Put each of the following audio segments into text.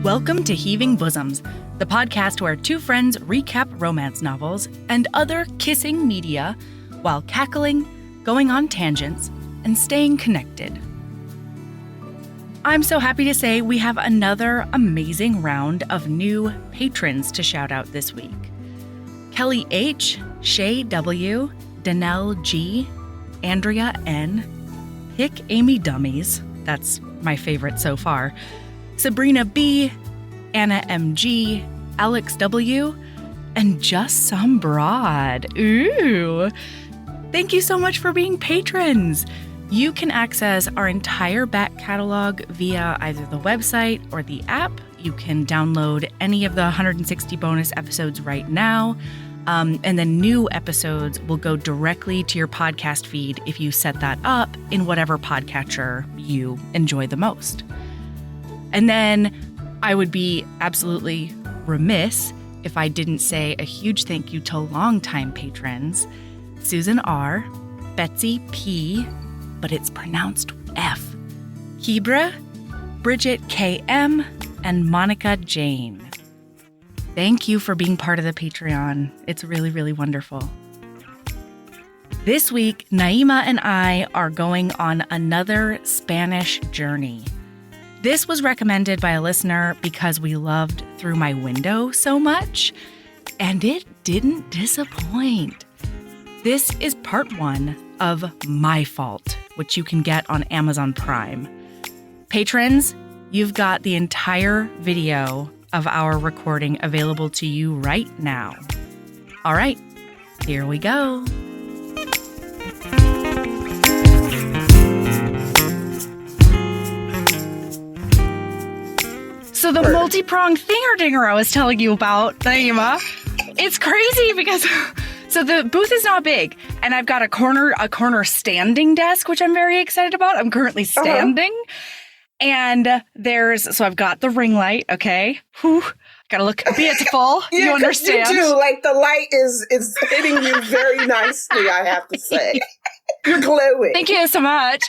Welcome to Heaving Bosoms, the podcast where two friends recap romance novels and other kissing media while cackling, going on tangents, and staying connected. I'm so happy to say we have another amazing round of new patrons to shout out this week. Kelly H., Shay W., Danelle G., Andrea N., Hick Amy Dummies, that's my favorite so far, Sabrina B., Anna M.G., Alex W., and Just Some Broad. Ooh! Thank you so much for being patrons! You can access our entire back catalog via either the website or the app. You can download any of the 160 bonus episodes right now. And then new episodes will go directly to your podcast feed if you set that up in whatever podcatcher you enjoy the most. And then I would be absolutely remiss if I didn't say a huge thank you to longtime patrons, Susan R., Betsy P., but it's pronounced F, Hebra, Bridget K.M., and Monica Jane. Thank you for being part of the Patreon. It's really, really wonderful. This week, Naima and I are going on another Spanish journey. This was recommended by a listener because we loved Through My Window so much, and it didn't disappoint. This is part one of My Fault, which you can get on Amazon Prime. Patrons, you've got the entire video of our recording available to you right now. All right, here we go. So the multi-pronged thinger-dinger I was telling you about, Naima, it's crazy because so the booth is not big, and I've got a corner standing desk, which I'm very excited about. I'm currently standing, and so I've got the ring light. Okay, gotta look beautiful. Yeah, you understand? You do. Like the light is hitting you very nicely. I have to say, you're glowing. Thank you so much.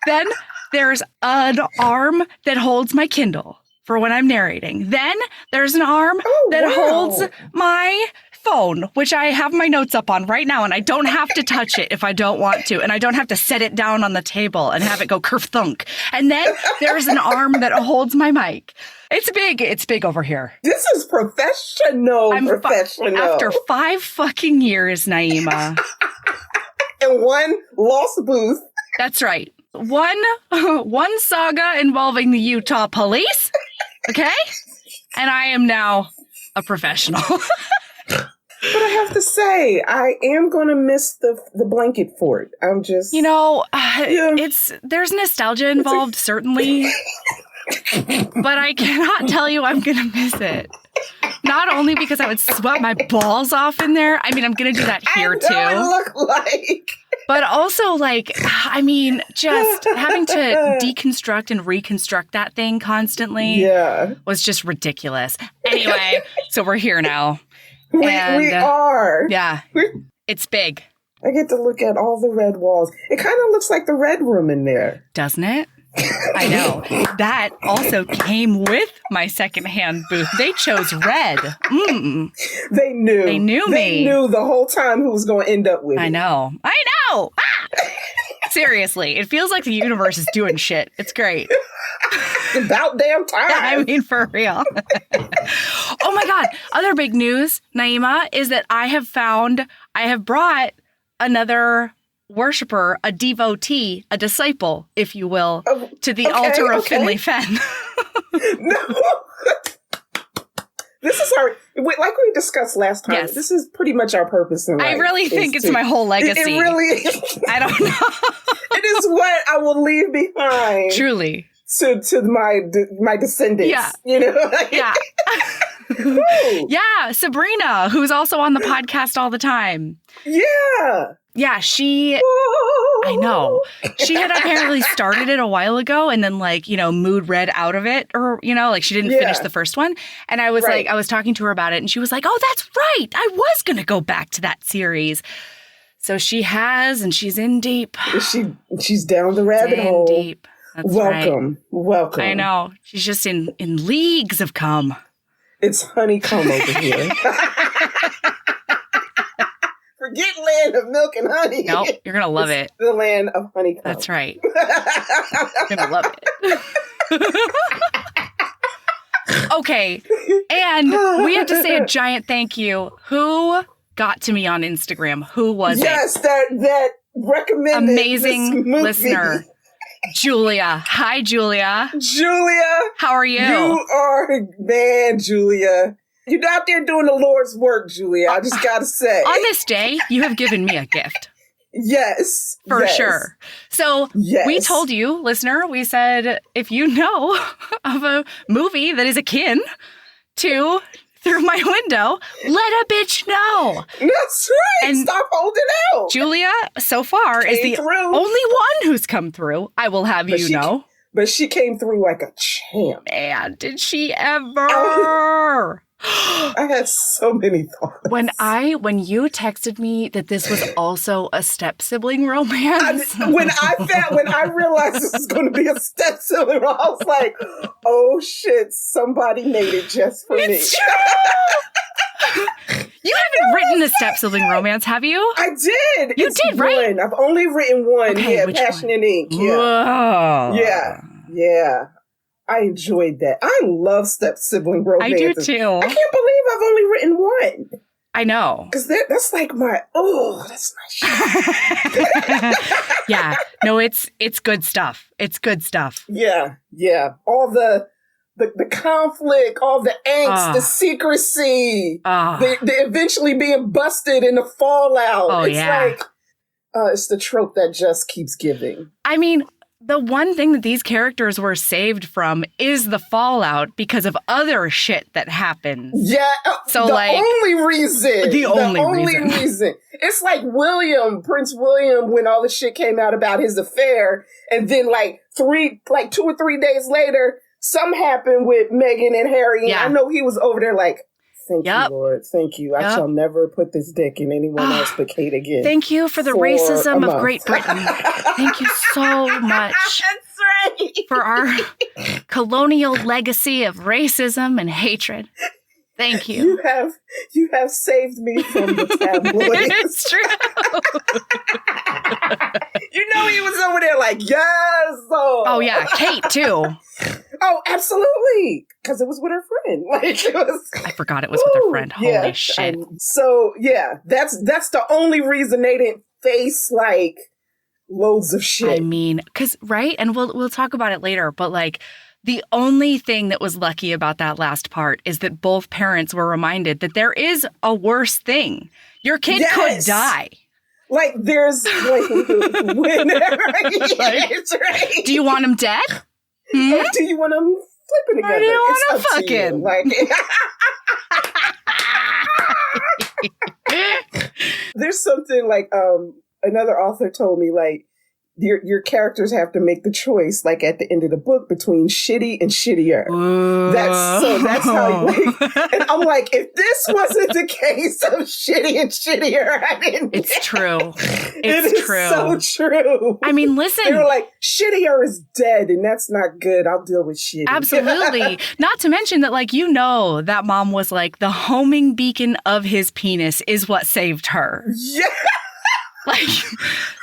Then there's an arm that holds my Kindle for when I'm narrating. Then there's an arm that holds my phone, which I have my notes up on right now, and I don't have to touch it if I don't want to, and I don't have to set it down on the table and have it go kerthunk. And then there's an arm that holds my mic. It's big. It's big over here. This is professional. After 5 fucking years, Naima. And one lost booth. That's right. One saga involving the Utah police. Okay? And I am now a professional. But I have to say, I am going to miss the blanket fort. I'm just... there's nostalgia involved, certainly. But I cannot tell you I'm going to miss it. Not only because I would sweat my balls off in there. I mean, I'm going to do that here, too. I know it look like... But also, just having to deconstruct and reconstruct that thing constantly was just ridiculous. Anyway, so we're here now. We are. Yeah, it's big. I get to look at all the red walls. It kind of looks like the Red Room in there. Doesn't it? I know. That also came with my secondhand booth. They chose red. They knew. They knew me. They knew the whole time who was going to end up with it. I know. Ah! Seriously, it feels like the universe is doing shit. It's great. It's about damn time. I mean, for real. Oh my God. Other big news, Naima, is that I have brought another worshiper, a devotee, a disciple, if you will, to the altar of Finley Fenn. No. This is like we discussed last time, This is pretty much our purpose in life. I really think it's my whole legacy. It really is. I don't know. It is what I will leave behind. Truly. To my descendants. Yeah. You know? Yeah. Yeah, Sabrina, who's also on the podcast all the time. Yeah. Yeah, I know. She had apparently started it a while ago and then mood read out of it or, she didn't finish the first one. And I was I was talking to her about it and she was like, oh, that's right. I was going to go back to that series. So she has, and she's in deep. She's down the rabbit hole. Deep. That's welcome. right. Welcome. I know. She's just in leagues of cum. It's honeycomb over here. Forget land of milk and honey. Nope, you're going to love it. The land of honeycomb. That's right. You're going to love it. Okay. And we have to say a giant thank you. Who got to me on Instagram? Who was it? Yes, that recommended amazing this movie. Listener. Julia. Hi, Julia. Julia. How are you? You are, man, Julia. You're out there doing the Lord's work, Julia. I just got to say. On this day, you have given me a gift. Yes. For sure. So we told you, listener, we said, if you know of a movie that is akin to Through My Window, let a bitch know. That's right. And stop holding out. Julia, so far, is the only one who's come through. I will have you know. But she came through like a champ. Man, did she ever? I had so many thoughts. When you texted me that this was also a step-sibling romance. When I realized this was going to be a step-sibling romance, I was like, oh shit, somebody made it just for me. It's true! You haven't written a step-sibling romance, have you? I did. You did, right? I've only written one. Okay, yeah, Passion and Ink. Yeah. Whoa. Yeah. I enjoyed that. I love step-sibling romances. I do too. I can't believe I've only written one. I know. Because that's like that's my shit. Yeah. No, it's good stuff. It's good stuff. Yeah. All the conflict, all the angst, the secrecy, the eventually being busted in the fallout. Oh, it's like, it's the trope that just keeps giving. I mean, the one thing that these characters were saved from is the fallout because of other shit that happens. Yeah. So the only reason. It's like Prince William, when all the shit came out about his affair, and then 2 or 3 days later, something happened with Meghan and Harry. And I know he was over there like, thank you, Lord. Thank you. I shall never put this dick in anyone else but Kate again. Thank you for the racism of Great Britain. Thank you so much. That's right. For our colonial legacy of racism and hatred. Thank you. You have saved me from the tabloids. It's true. He was over there like, yes. Oh yeah, Kate too. Oh, absolutely. Because it was with her friend. I forgot it was with her friend. Holy shit. So that's the only reason they didn't face loads of shit. I mean, because and we'll talk about it later, but the only thing that was lucky about that last part is that both parents were reminded that there is a worse thing. Your kid could die. There's whenever. That's right. Do you want him dead? Or do you want them flipping together? Or do you want them fucking? There's something another author told me your characters have to make the choice at the end of the book between shitty and shittier. That's how and I'm like, if this wasn't the case of shitty and shittier, I didn't. It's true. It's true. So true. I mean, listen. They were like, shittier is dead and that's not good. I'll deal with shitty. Absolutely. Not to mention that that mom was the homing beacon of his penis is what saved her. Yeah.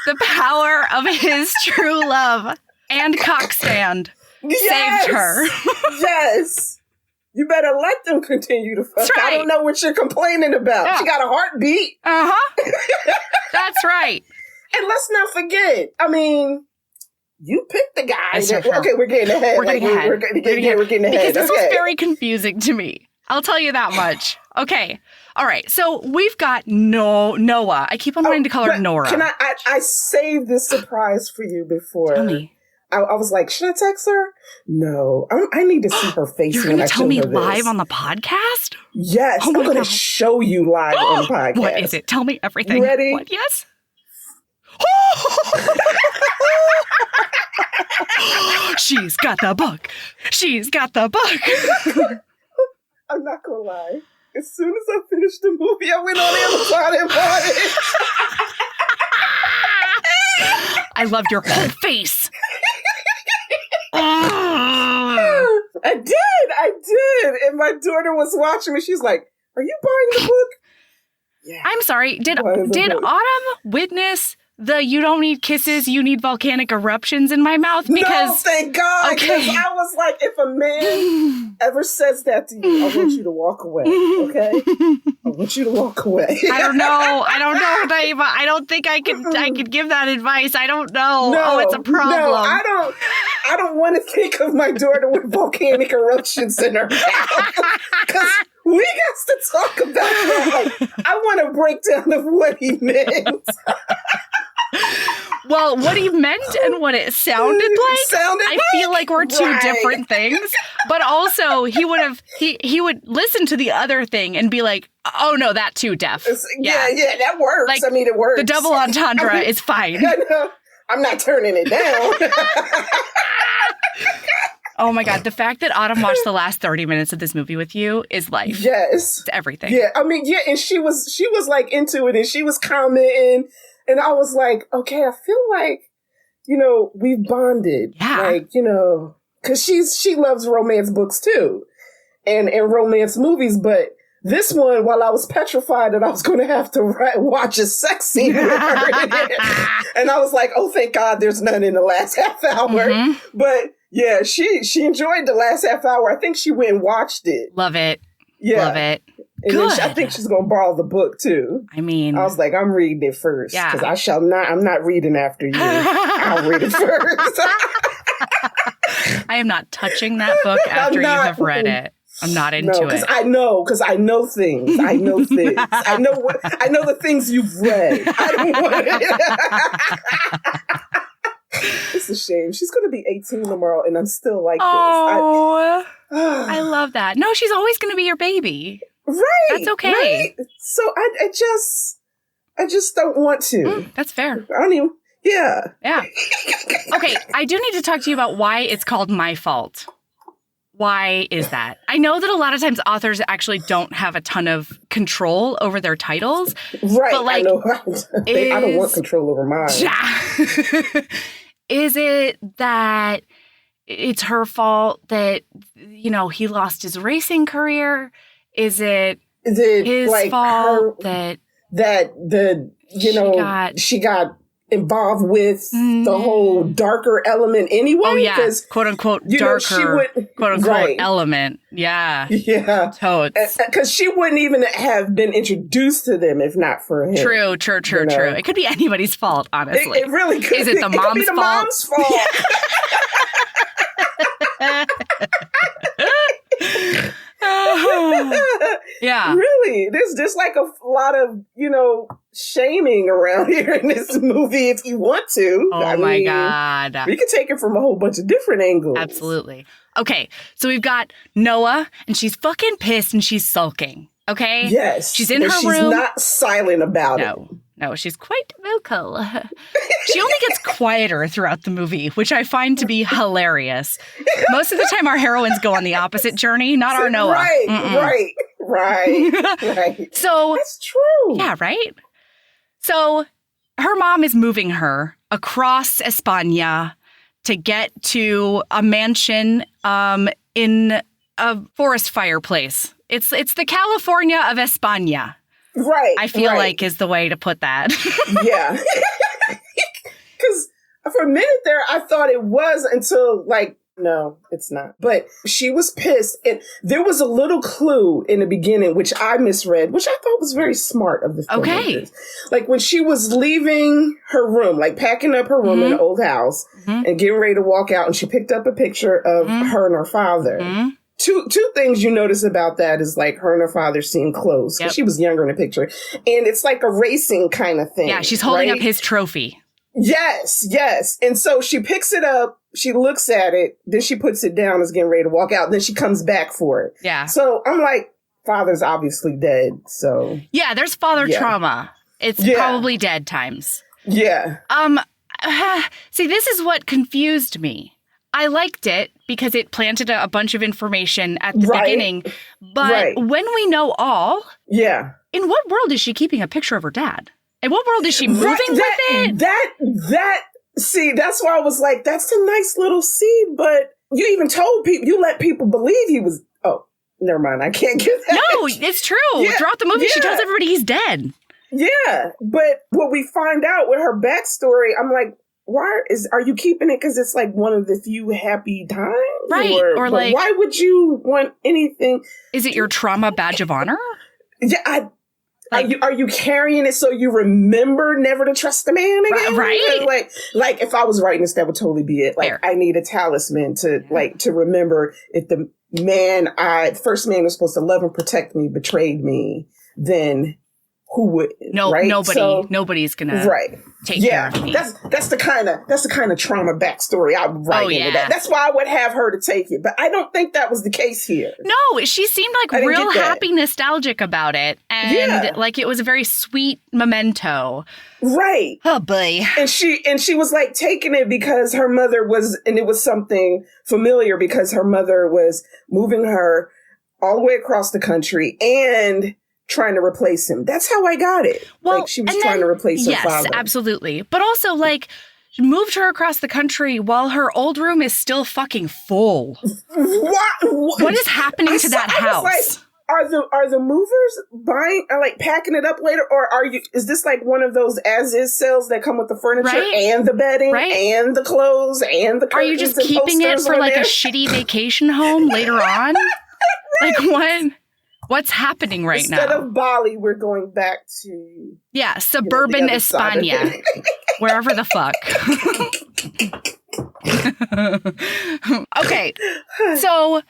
The power of his true love and cock stand saved her. Yes. You better let them continue to fuck. Right. I don't know what you're complaining about. Yeah. She got a heartbeat. Uh-huh. That's right. And let's not forget, you picked the guy. Okay, we're getting ahead. We're getting ahead. We're getting ahead. Because this was very confusing to me. I'll tell you that much. Okay. All right. So we've got Noah. I keep on wanting to call her Nora. Can I saved this surprise for you before. Tell me. I was like, should I text her? No. I need to see her face. You're going to tell me live on the podcast? Yes. I'm going to show you live on the podcast. What is it? Tell me everything. You ready? What? Yes? She's got the book. She's got the book. I'm not going to lie. As soon as I finished the movie, I went on Amazon and bought it. I loved your whole face. I did. And my daughter was watching me. She's like, are you buying the book? Yeah. I'm sorry. Did Autumn witness the you don't need kisses, you need volcanic eruptions in my mouth? Because, no, thank God. Because I was like, if a man ever says that to you, I want you to walk away, okay? I want you to walk away. I don't know, Naima. I don't think I could give that advice. I don't know. No, it's a problem. No, I don't want to think of my daughter with volcanic eruptions in her mouth. Because we got to talk about that. Like, I want a breakdown of what he meant. Well, what he meant and what it sounded like, I feel like we're two different things. But also, he would listen to the other thing and be like, oh, no, that too, Def. Yeah, that works. Like, I mean, it works. The double entendre is fine. I'm not turning it down. Oh, my God. The fact that Autumn watched the last 30 minutes of this movie with you is life. Yes. It's everything. Yeah, I mean, yeah, and she was like into it, and she was commenting. And I was like, okay, I feel like, we've bonded. Yeah. Like, because she loves romance books too and romance movies. But this one, while I was petrified that I was going to have to watch a sex scene with her and I was like, oh, thank God there's none in the last half hour. Mm-hmm. But yeah, she enjoyed the last half hour. I think she went and watched it. Love it. Yeah. Love it. And then I think she's going to borrow the book, too. I mean... I was like, I'm reading it first. Yeah. Because I'm not reading after you. I'll read it first. I am not touching that book after you have read it. I'm not into it. Because I know things. I know things. I know the things you've read. I don't want it. It's a shame. She's going to be 18 tomorrow, and I'm still like this. I love that. No, she's always going to be your baby. Right. That's okay. Right? So I just don't want to. That's fair. I don't even. Yeah. Yeah. Okay. I do need to talk to you about why it's called My Fault. Why is that? I know that a lot of times authors actually don't have a ton of control over their titles. Right. But like, I know. I don't want control over mine. Yeah. Is it that it's her fault that, he lost his racing career? Is it his like fault that she got involved with the whole darker element anyway? Oh, yeah. Quote unquote darker, quote unquote element. Yeah. Yeah. Totes. Because she wouldn't even have been introduced to them if not for him. True. It could be anybody's fault, honestly. It really could. Is it the mom's fault? Mom's fault. Yeah. Really. There's like a lot of, shaming around here in this movie if you want to. Oh, my God. We could take it from a whole bunch of different angles. Absolutely. Okay. So we've got Noah, and she's fucking pissed, and she's sulking. Okay? Yes. She's in her room. She's not silent about it. No, she's quite vocal. She only gets quieter throughout the movie, which I find to be hilarious. Most of the time, our heroines go on the opposite journey, not our Noah. Right. So that's true. Yeah, right? So her mom is moving her across España to get to a mansion in a forest fireplace. It's the California of España. Right. I feel like is the way to put that. Yeah. Because for a minute there, I thought it was until no, it's not. But she was pissed. And there was a little clue in the beginning, which I misread, which I thought was very smart of the filmmakers. Okay. Like when she was leaving her room, like packing up her room in an old house and getting ready to walk out, and she picked up a picture of her and her father. Two things you notice about that is like her and her father seem close because she was younger in the picture. And it's like a racing kind of thing. Yeah, she's holding up his trophy. Yes. And so she picks it up, she looks at it, then she puts it down, is getting ready to walk out, then she comes back for it. Yeah. So I'm like, father's obviously dead, so. Yeah, there's father trauma. It's probably dead times. Yeah. See, this is what confused me. I liked it because it planted a bunch of information at the beginning. But when we know all, in what world is she keeping a picture of her dad? In what world is she moving with it? See, that's why I was like, that's a nice little seed, but you even told people, you let people believe he was, oh, never mind, I can't get that. No, it's true. Yeah, throughout the movie, she tells everybody he's dead. Yeah, but what we find out with her backstory, I'm like, are you keeping it because it's like one of the few happy times? Right, or like, why would you want anything? Is it your trauma badge of honor? Yeah, are you carrying it so you remember never to trust a man again? Right. Like if I was writing this, that would totally be it. Like, I need a talisman to remember if the first man was supposed to love and protect me betrayed me, then who would? No, right? Nobody's gonna take care of me. That's the kind of trauma backstory I would write into that. That's why I would have her to take it, but I don't think that was the case here. No, she seemed like real happy, nostalgic about it, and like it was a very sweet memento. Right. Oh boy. And she was like taking it because her mother was, and it was something familiar because her mother was moving her all the way across the country and trying to replace him. That's how I got it. Well, like she was trying to replace her father. Yes, absolutely. But also, like, moved her across the country while her old room is still fucking full. What is happening to that house? Like, are the movers packing it up later, or is this like one of those as-is sales that come with the furniture and the bedding and the clothes and the curtains? Are you just keeping it for like a shitty vacation home later on? Like what? What's happening right now? Instead of Bali, we're going back to... Yeah, suburban España. Wherever the fuck. Okay, so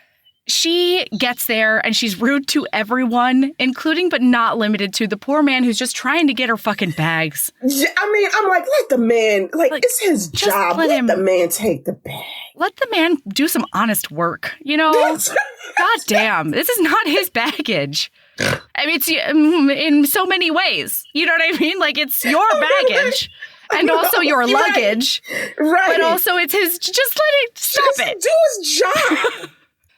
she gets there and she's rude to everyone, including but not limited to the poor man who's just trying to get her fucking bags. Yeah, I mean, I'm like, let the man... Like it's his job. Let the man take the bag. Let the man do some honest work, you know? God damn, this is not his baggage. I mean, it's in so many ways. You know what I mean? Like, it's your baggage and also your luggage. Right. But also it's his, just let it, do his job.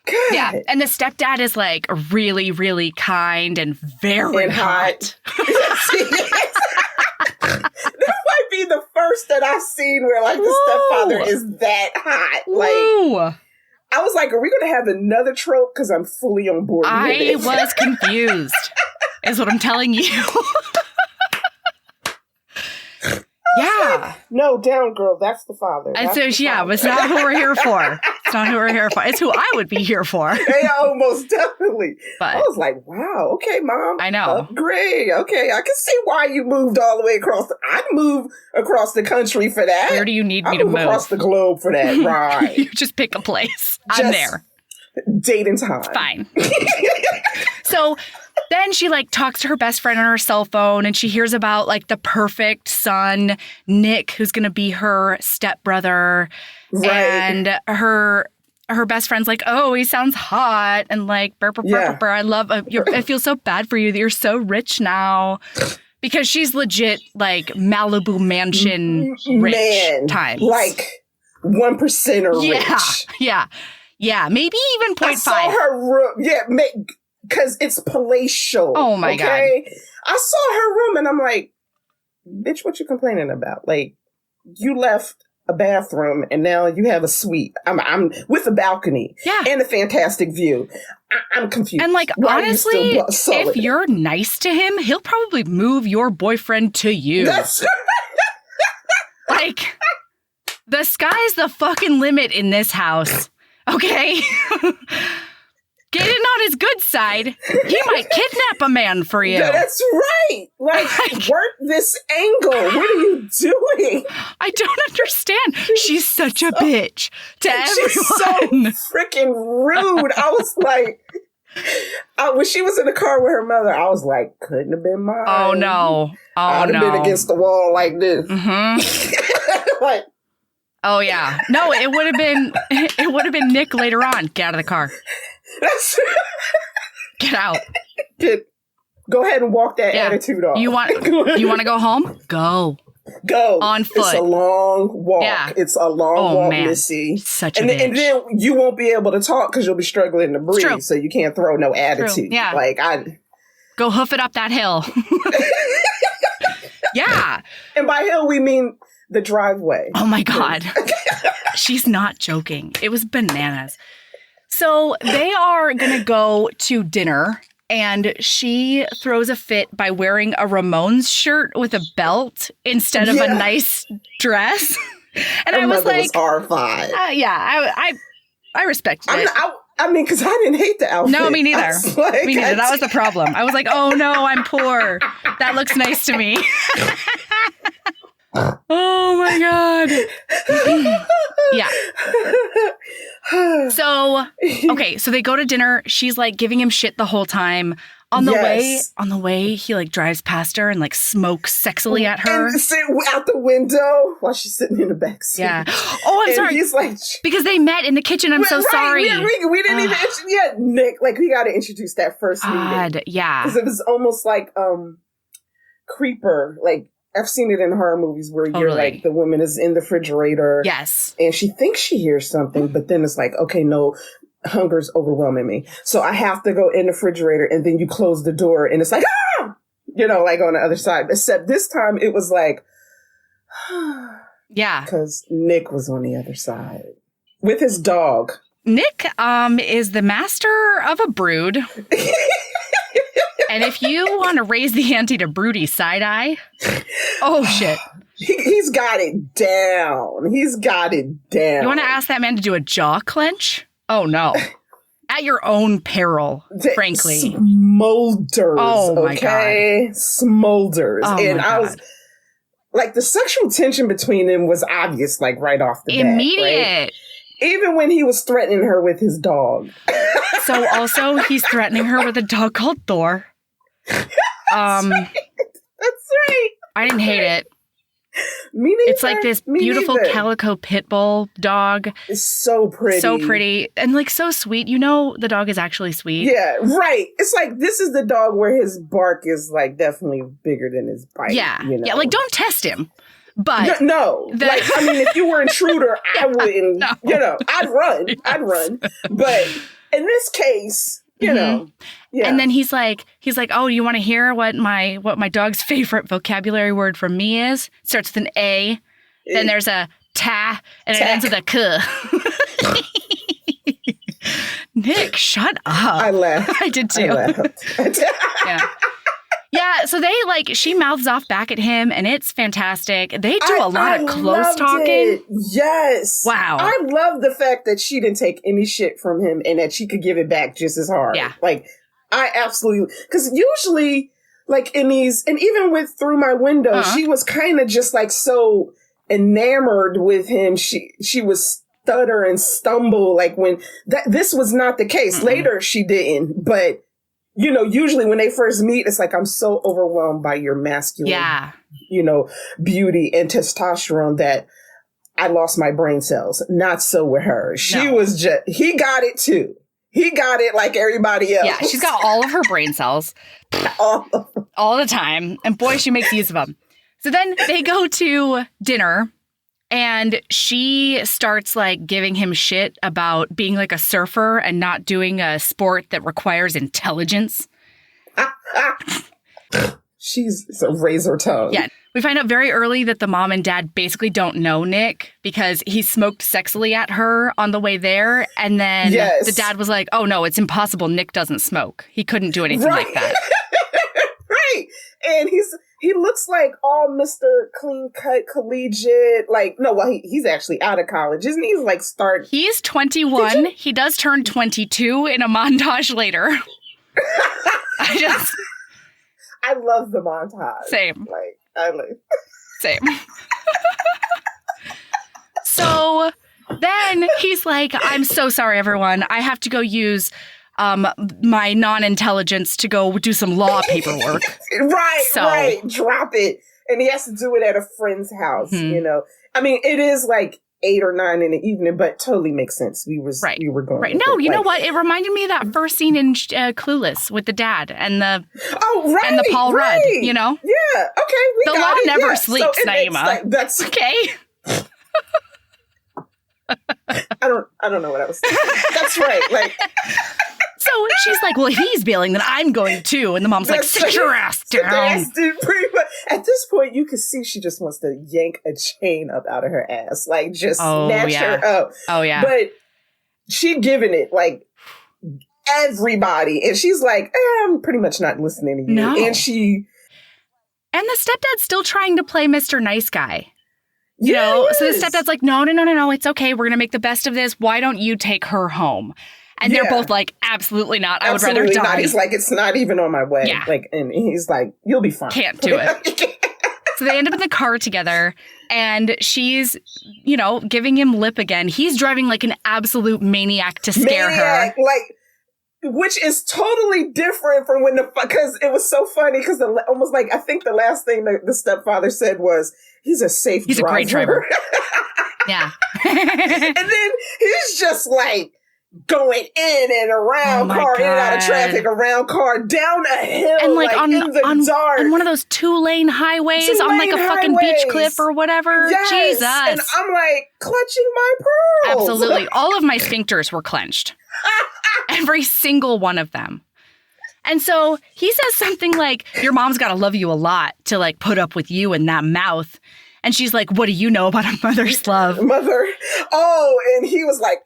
God. Yeah, and the stepdad is like really, really kind and very hot. This might be the first that I've seen where like the stepfather is that hot. Like, I was like, are we going to have another trope? Because I'm fully on board with it. I was confused, is what I'm telling you. Yeah. No, down, girl. That's the father. And so, it's not who we're here for. It's not who we're here for. It's who I would be here for. Yeah, most definitely. But I was like, wow, okay, Mom. I know. Great. Okay, I can see why you moved all the way across. I'd move across the country for that. Where do you need me to move? Across the globe for that, right. You just pick a place. I'm there. Date and time. Fine. So then she like talks to her best friend on her cell phone and she hears about like the perfect son, Nick, who's going to be her stepbrother. Right. And her best friend's like, oh, he sounds hot. And like, burr, I love, I feel so bad for you that you're so rich now. Because she's legit like Malibu mansion rich time. Like 1% rich. Yeah, maybe even 0.5. I saw her room. Yeah, because it's palatial. Oh my God. I saw her room and I'm like, bitch, what you complaining about? Like, you left a bathroom and now you have a suite. I'm with a balcony and a fantastic view. I'm confused. And like, honestly, if you're nice to him, he'll probably move your boyfriend to you. That's like, the sky's the fucking limit in this house. Okay? Get in on his good side. He might kidnap a man for you. Yeah, that's right. Like, work this angle. What are you doing? I don't understand. She's such a bitch to everyone. She's so freaking rude. I was like, when she was in the car with her mother, I was like, couldn't have been mine. Oh, no. I'd have been against the wall like this. Mm-hmm. Like, oh, yeah. No, it would have been Nick later on. Get out of the car. Get out. Go ahead and walk that attitude off. You want to go home? Go on foot. It's a long walk. Yeah. It's a long walk, man. Missy. Such a bitch. And then you won't be able to talk because you'll be struggling to breathe. So you can't throw no attitude. Yeah. Like go hoof it up that hill. Yeah. And by hill we mean the driveway. Oh my God. She's not joking. It was bananas. So they are going to go to dinner, and she throws a fit by wearing a Ramones shirt with a belt instead of a nice dress. And Her I was mother like, was horrified. I respected it. I mean, because I didn't hate the outfit. No, me neither. Like, me neither. That was the problem. I was like, oh no, I'm poor. That looks nice to me. Oh my God. Yeah. So, okay, so they go to dinner. She's like giving him shit the whole time. On the way, he like drives past her and like smokes sexily at her. And sit out the window while she's sitting in the back seat. Yeah. Oh, I'm sorry. He's like, because they met in the kitchen. I'm so sorry. We didn't even Nick. Like, we got to introduce that first meeting. Yeah. Because it was almost like Creeper. Like, I've seen it in horror movies where you're like, the woman is in the refrigerator. Yes. And she thinks she hears something, but then it's like, okay, no, hunger's overwhelming me. So I have to go in the refrigerator, and then you close the door and it's like, ah! Like on the other side. Except this time it was like, yeah. Because Nick was on the other side with his dog. Nick is the master of a brood. And if you want to raise the ante to broody side eye, oh shit. He's got it down. He's got it down. You want to ask that man to do a jaw clench? Oh no. At your own peril, frankly. Smolders. Oh my God. Smolders. Oh, and I was like, the sexual tension between them was obvious, like right off the bat. Immediate. Right? Even when he was threatening her with his dog. So also he's threatening her with a dog called Thor. That's right. I didn't hate it. Me neither. It's like this beautiful calico pit bull dog. It's so pretty. So pretty. And like so sweet. You know the dog is actually sweet. Yeah, right. It's like, this is the dog where his bark is like definitely bigger than his bite. Yeah. Yeah, like don't test him. But no. Like, I mean, if you were an intruder, I wouldn't, I'd run. But in this case, you know. Yeah. And then he's like, oh, you want to hear what my dog's favorite vocabulary word from me is? Starts with an A, then there's a ta, and it ends with a k. Nick, shut up. I laughed. I did too. I laughed. Yeah, so they she mouths off back at him, and it's fantastic. They do a lot of close talking. It. Yes. Wow. I love the fact that she didn't take any shit from him and that she could give it back just as hard. Yeah. Like, I absolutely, because usually, like in these, and even with Through My Window, she was kind of just like so enamored with him. She would stutter and stumble like when this was not the case. Later she didn't, but usually when they first meet, it's like, I'm so overwhelmed by your masculine, beauty and testosterone that I lost my brain cells. Not so with her. She was he got it too. He got it like everybody else. Yeah, she's got all of her brain cells all the time. And boy, she makes use of them. So then they go to dinner. And she starts like giving him shit about being like a surfer and not doing a sport that requires intelligence. She's a razor tongue. Yeah. We find out very early that the mom and dad basically don't know Nick because he smoked sexily at her on the way there. And then the dad was like, oh no, it's impossible. Nick doesn't smoke. He couldn't do anything like that. Right. And he looks like all Mr. Clean Cut Collegiate. Like, no, well, he's actually out of college, isn't he? He's like He's 21. He does turn 22 in a montage later. I love the montage. Same. Like, I like. Same. So then he's like, I'm so sorry, everyone. I have to go use my non-intelligence to go do some law paperwork. Right. Drop it. And he has to do it at a friend's house, I mean, it is like 8 or 9 in the evening, but totally makes sense. We were going. Right. No, you know what? It reminded me of that first scene in Clueless with the dad and the Paul Rudd, Yeah. Okay. The law never sleeps, so Naima. That's okay. I don't know what I was saying. That's right. Like. So she's like, well, if he's bailing, then I'm going too. And the mom's like, sit your ass down. And At this point, you can see she just wants to yank a chain up out of her ass. Like, just snatch her up. Oh, yeah. But she giving it, like, everybody. And she's like, I'm pretty much not listening to you. No. And the stepdad's still trying to play Mr. Nice Guy. You know? So the stepdad's like, no, it's okay. We're going to make the best of this. Why don't you take her home? And they're both like, absolutely not. I would rather die. Not. He's like, it's not even on my way. Yeah. Like, and he's like, you'll be fine. Can't do it. So they end up in the car together, and she's, you know, giving him lip again. He's driving like an absolute maniac to scare her. Like, which is totally different from because it was so funny because almost like, I think the last thing the stepfather said was, he's a safe driver. He's a great driver. Yeah. And then he's just like, going in and around car, in and out of traffic, around car, down a hill, and like in the dark. On one of those 2-lane highways, on like a fucking beach cliff or whatever. Yes. Jesus. And I'm like, clutching my pearls. Absolutely. All of my sphincters were clenched. Every single one of them. And so he says something like, your mom's got to love you a lot to like put up with you and that mouth. And she's like, what do you know about a mother's love? Mother. Oh, and he was like,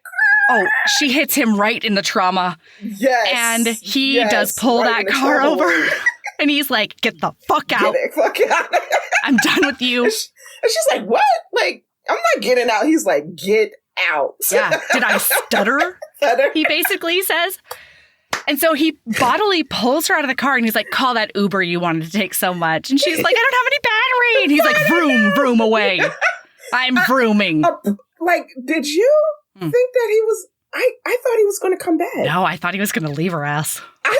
oh, she hits him right in the trauma. Yes. And he does pull that car over. And he's like, get the fuck out. Get the fuck out. I'm done with you. And she's like, what? Like, I'm not getting out. He's like, get out. Yeah. Did I stutter? He basically says. And so he bodily pulls her out of the car and he's like, call that Uber you wanted to take so much. And she's like, I don't have any battery. And he's like, vroom, vroom away. I'm vrooming. Like, did you think that he was, I thought he was going to come back. No, I thought he was going to leave her ass. I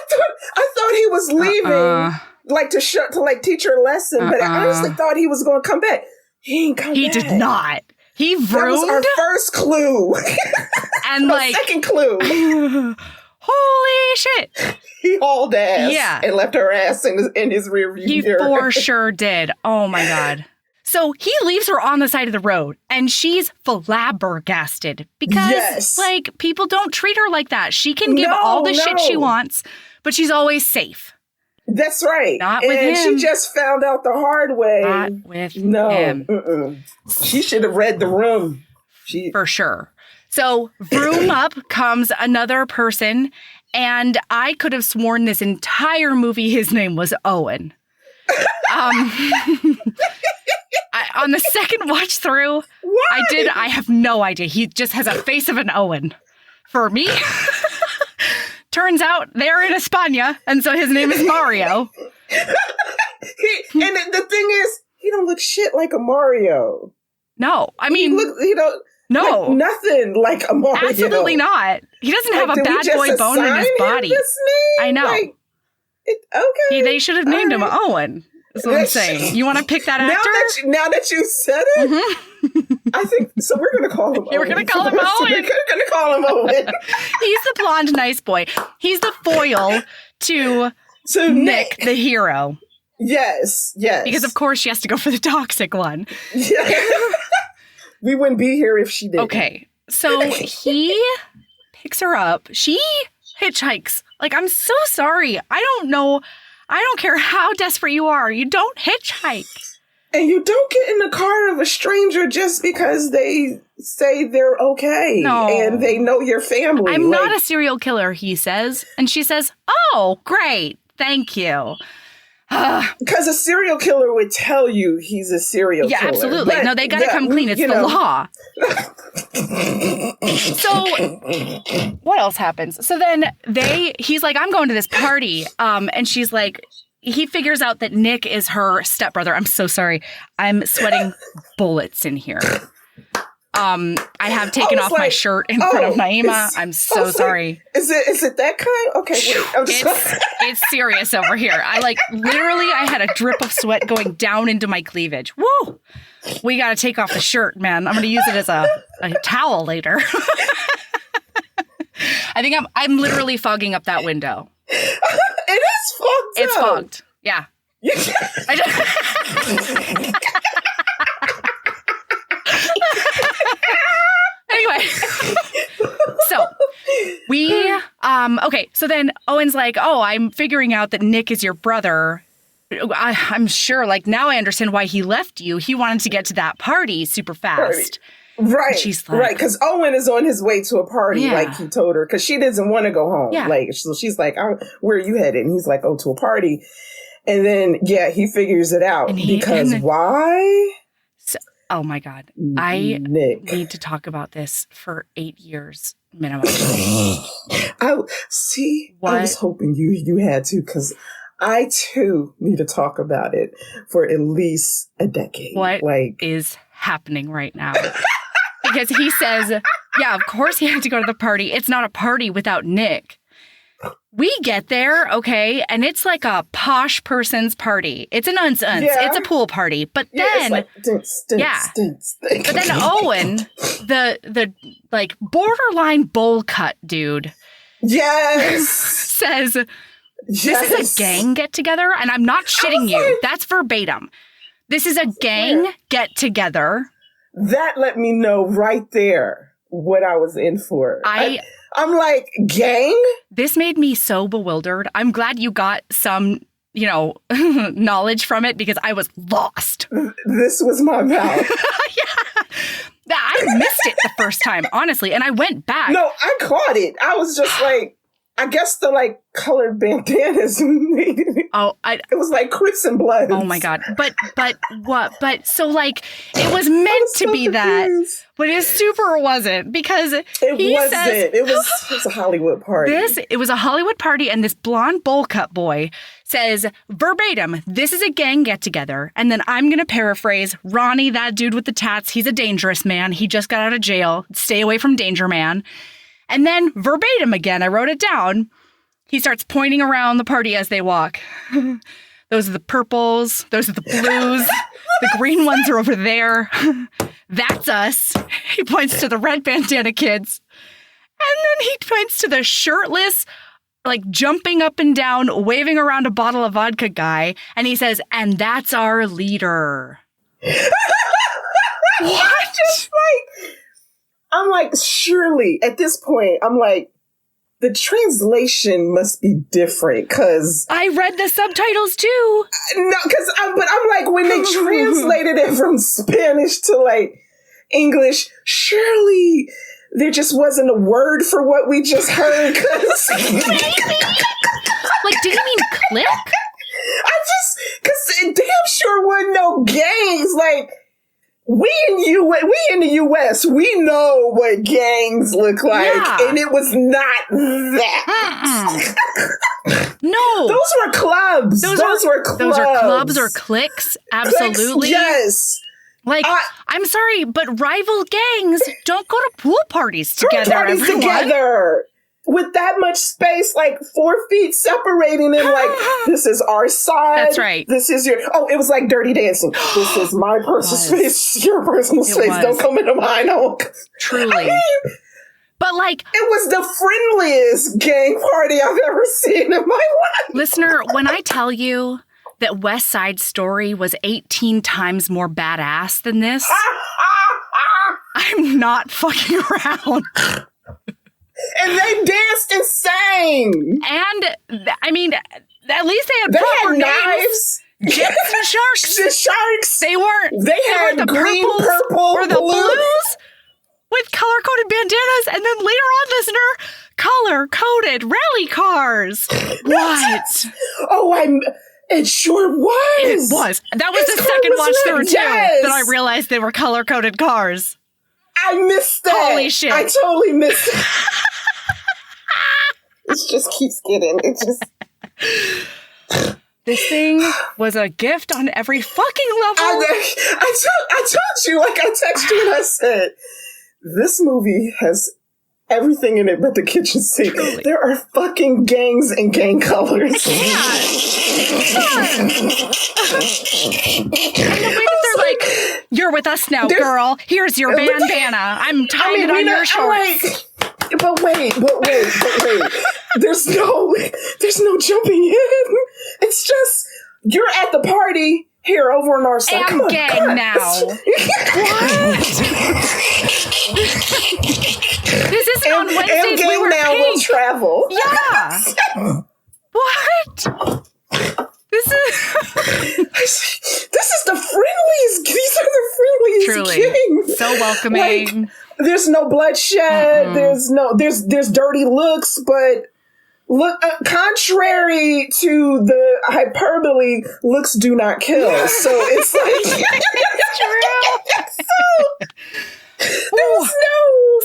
thought he was leaving, like to teach her a lesson, but I honestly thought he was going to come back. He ain't come back. He did not. He vroomed. That was our first clue. And like, second clue. Holy shit. He hauled ass. Yeah. And left her ass in his rear view mirror. He for sure did. Oh my God. So he leaves her on the side of the road and she's flabbergasted because like people don't treat her like that. She can give all the shit she wants, but she's always safe. That's right. Not with him. And she just found out the hard way. Not with him. She should have read the room. For sure. So vroom up comes another person, and I could have sworn this entire movie his name was Owen. On the second watch through, I have no idea. He just has a face of an Owen. For me, turns out they're in España, and so his name is Mario. And the thing is, he don't look shit like a Mario. No, I mean, no, like nothing like a Mario. Absolutely not. He doesn't have a bad boy bone in his body. I know. Like, okay. They should have named him Owen. That's what I'm saying. You want to pick that actor? Now that you said it, I think so. We're going to call him Owen. We're going to call him Owen. We're going to call him Owen. He's the blonde nice boy. He's the foil to Nick, the hero. Yes. Because, of course, she has to go for the toxic one. Yeah. We wouldn't be here if she did. Okay. So he picks her up. She hitchhikes. Like, I'm so sorry. I don't know. I don't care how desperate you are. You don't hitchhike. And you don't get in the car of a stranger just because they say they're okay. No. And they know your family. I'm not a serial killer, he says. And she says, oh, great. Thank you. Because a serial killer would tell you he's a serial killer. Yeah, absolutely. But, no, they got to come clean. It's the law. So what else happens? So then he's like, I'm going to this party. And she's like, he figures out that Nick is her stepbrother. I'm so sorry. I'm sweating bullets in here. I have taken off my shirt in front of Naima. I'm so sorry. Is it that kind? Okay, wait. It's serious over here. I had a drip of sweat going down into my cleavage. Woo! We got to take off the shirt, man. I'm going to use it as a towel later. I think I'm literally fogging up that window. It is fogged. It's fogged. Yeah. Anyway, so okay, so then Owen's like, oh, I'm figuring out that Nick is your brother. I'm sure, like, now I understand why he left you. He wanted to get to that party super fast. Right. She's like, right. Because Owen is on his way to a party, like he told her, because she doesn't want to go home. Yeah. Like, so she's like, where are you headed? And he's like, oh, to a party. And then, he figures it out. Why? So, oh, my God. I need to talk about this for 8 years minimum. I was hoping you had to, because I, too, need to talk about it for at least a decade. What is happening right now? Because he says, of course he had to go to the party. It's not a party without Nick. We get there, okay, and it's like a posh person's party. It's an uns-uns. Yeah. It's a pool party. But then, it's like, but then Owen, the like borderline bowl cut dude, says, this is a gang get-together, and I'm not shitting you. That's verbatim. This is a gang get-together. That let me know right there what I was in for. I'm like, gang? This made me so bewildered. I'm glad you got some, knowledge from it, because I was lost. This was my mouth. I missed it the first time, honestly, and I went back. No, I caught it. I was just like, I guess the colored bandanas. It was like Crips and Bloods. Oh my God. But what? But so it was meant to be confused. That, but it super wasn't, because it was a Hollywood party. It was a Hollywood party, and this blonde bowl cut boy says verbatim, this is a gang get together. And then I'm going to paraphrase Ronnie, that dude with the tats. He's a dangerous man. He just got out of jail. Stay away from Danger Man. And then verbatim again, I wrote it down. He starts pointing around the party as they walk. Those are the purples. Those are the blues. The green ones are over there. That's us. He points to the red bandana kids. And then he points to the shirtless, jumping up and down, waving around a bottle of vodka guy. And he says, and that's our leader. What? I'm like, surely at this point, I'm like, the translation must be different, because I read the subtitles too. No, but I'm like, when they translated it from Spanish to English, surely there just wasn't a word for what we just heard. Maybe. Did you mean click? Because damn sure wasn't no gangs. We in the U.S., we know what gangs look like, and it was not that. No. Those were clubs. Those were clubs. Those are clubs or cliques, absolutely. Yes. I'm sorry, but rival gangs don't go to pool parties together, with that much space, 4 feet separating them, this is our side. That's right. This is your... Oh, it was like Dirty Dancing. This is my personal space, your personal space. Don't come into mine. Truly. But it was the friendliest gang party I've ever seen in my life. Listener, when I tell you that West Side Story was 18 times more badass than this, I'm not fucking around. And they danced and sang. And, at least they had knives. Jets and sharks. The sharks. They had the green, purple, or the blues with color-coded bandanas. And then later on, listener, color-coded rally cars. What? It sure was. It was. That was the second watch through, too, that I realized they were color-coded cars. I missed that. Holy shit. I totally missed it. It just keeps getting. This thing was a gift on every fucking level. I told you, I texted you and I said, this movie has everything in it but the kitchen sink. Truly. There are fucking gangs and gang colors. Yeah. And the way that they're you're with us now, girl. Here's your bandana. I'm tying it on your shorts. But wait. There's no jumping in. It's just, you're at the party here over in our side. I'm gang now. What? This isn't on Wednesdays. Gang we were now pink. Will travel. Yeah. What? This is... welcoming. Like, there's no bloodshed. There's dirty looks, but contrary to the hyperbole, looks do not kill. So it's like It's true.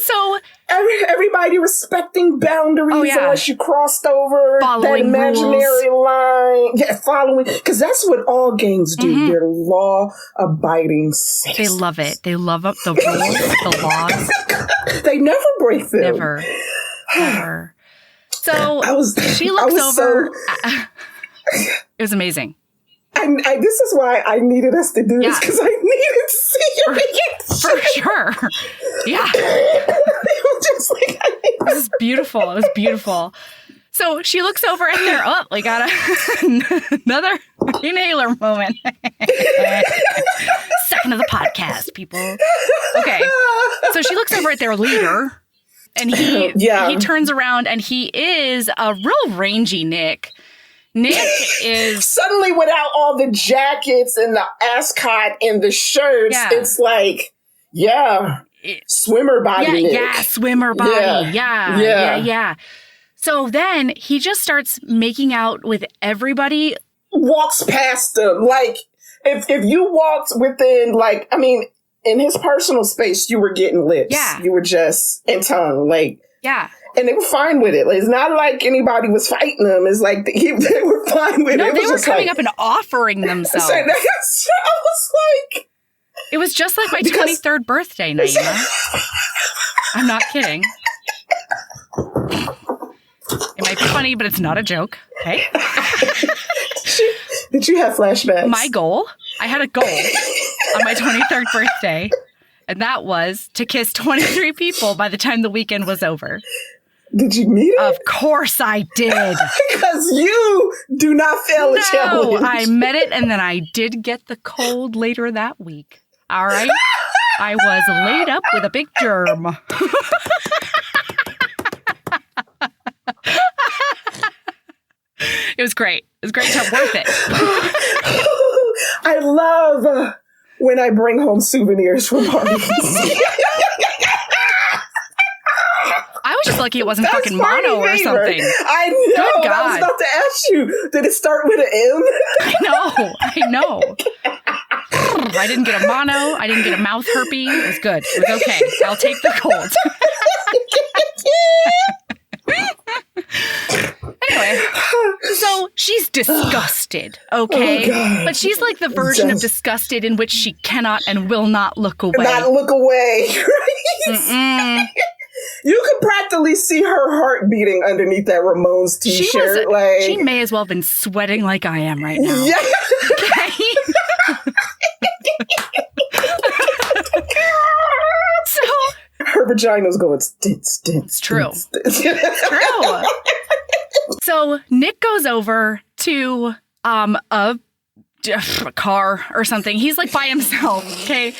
So everybody respecting boundaries unless you crossed over following that imaginary rules. line. Yeah, following, because that's what all gangs do. They're law-abiding citizens. They love it. They love the rules, the laws. They never break them. Never. So she looks over. It was amazing. This is why I needed us to do this, because I needed to see you for sure. Yeah. It was just like, it was beautiful. It was beautiful. So she looks over and they're up. We got another inhaler moment. Second of the podcast, people. Okay. So she looks over at their leader and he turns around and he is a real rangy Nick. Nick is suddenly, without all the jackets and the ascot and the shirts, it's like, swimmer body. Nick. Swimmer body. Yeah. So then he just starts making out with everybody. Walks past them. Like, if you walked within, like, I mean, in his personal space, you were getting lips. Yeah. You were just in tongue. Like, yeah. And they were fine with it. Like, it's not like anybody was fighting them. It's like they were fine with it. No, they were coming like, up and offering themselves. I was like... It was just like my 23rd birthday, Naima. I'm not kidding. It might be funny, but it's not a joke. Okay? Did you have flashbacks? My goal? I had a goal on my 23rd birthday, and that was to kiss 23 people by the time the weekend was over. Did you meet it? Of course I did. Because you do not fail a challenge. No, I met it, and then I did get the cold later that week. All right? I was laid up with a big germ. It was great. It was great time. Worth it. I love when I bring home souvenirs from parties. I was just lucky it wasn't fucking mono or something. I know. Good God. I was about to ask you. Did it start with an M? I know. I didn't get a mono. I didn't get a mouth herpes. It was good. It was okay. I'll take the cold. Anyway, so she's disgusted, okay? Oh, but she's like the version of disgusted in which she cannot and will not look away. Not look away. You could practically see her heart beating underneath that Ramones t-shirt. She may as well have been sweating like I am right now. Yeah. Okay? So her vagina's going stint. It's true. It's true. So Nick goes over to a car or something. He's like by himself, okay?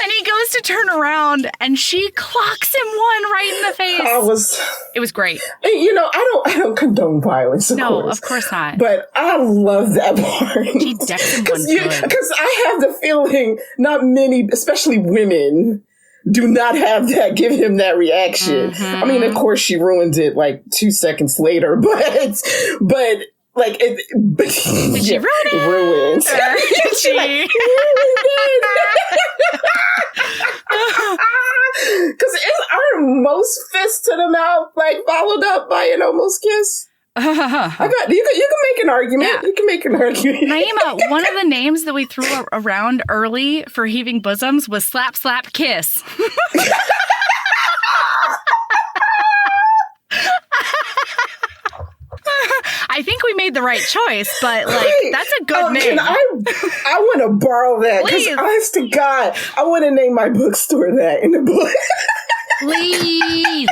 And he goes to turn around and she clocks him one right in the face. It was great. You know, I don't condone violence, of course. No, of course not. But I love that part. She decks him one good. Because I have the feeling not many, especially women, do not have that, give him that reaction. I mean, of course, she ruined it like 2 seconds later, but like it. Did she ruin it? Ruined. She ruined it. Because most fists to the mouth, like followed up by an almost kiss. You can make an argument. Yeah. You can make an argument. Naima, one of the names that we threw around early for heaving bosoms was slap, slap, kiss. I think we made the right choice, but like that's a good name. I want to borrow that because honest to God, I want to name my bookstore that in the book. Please.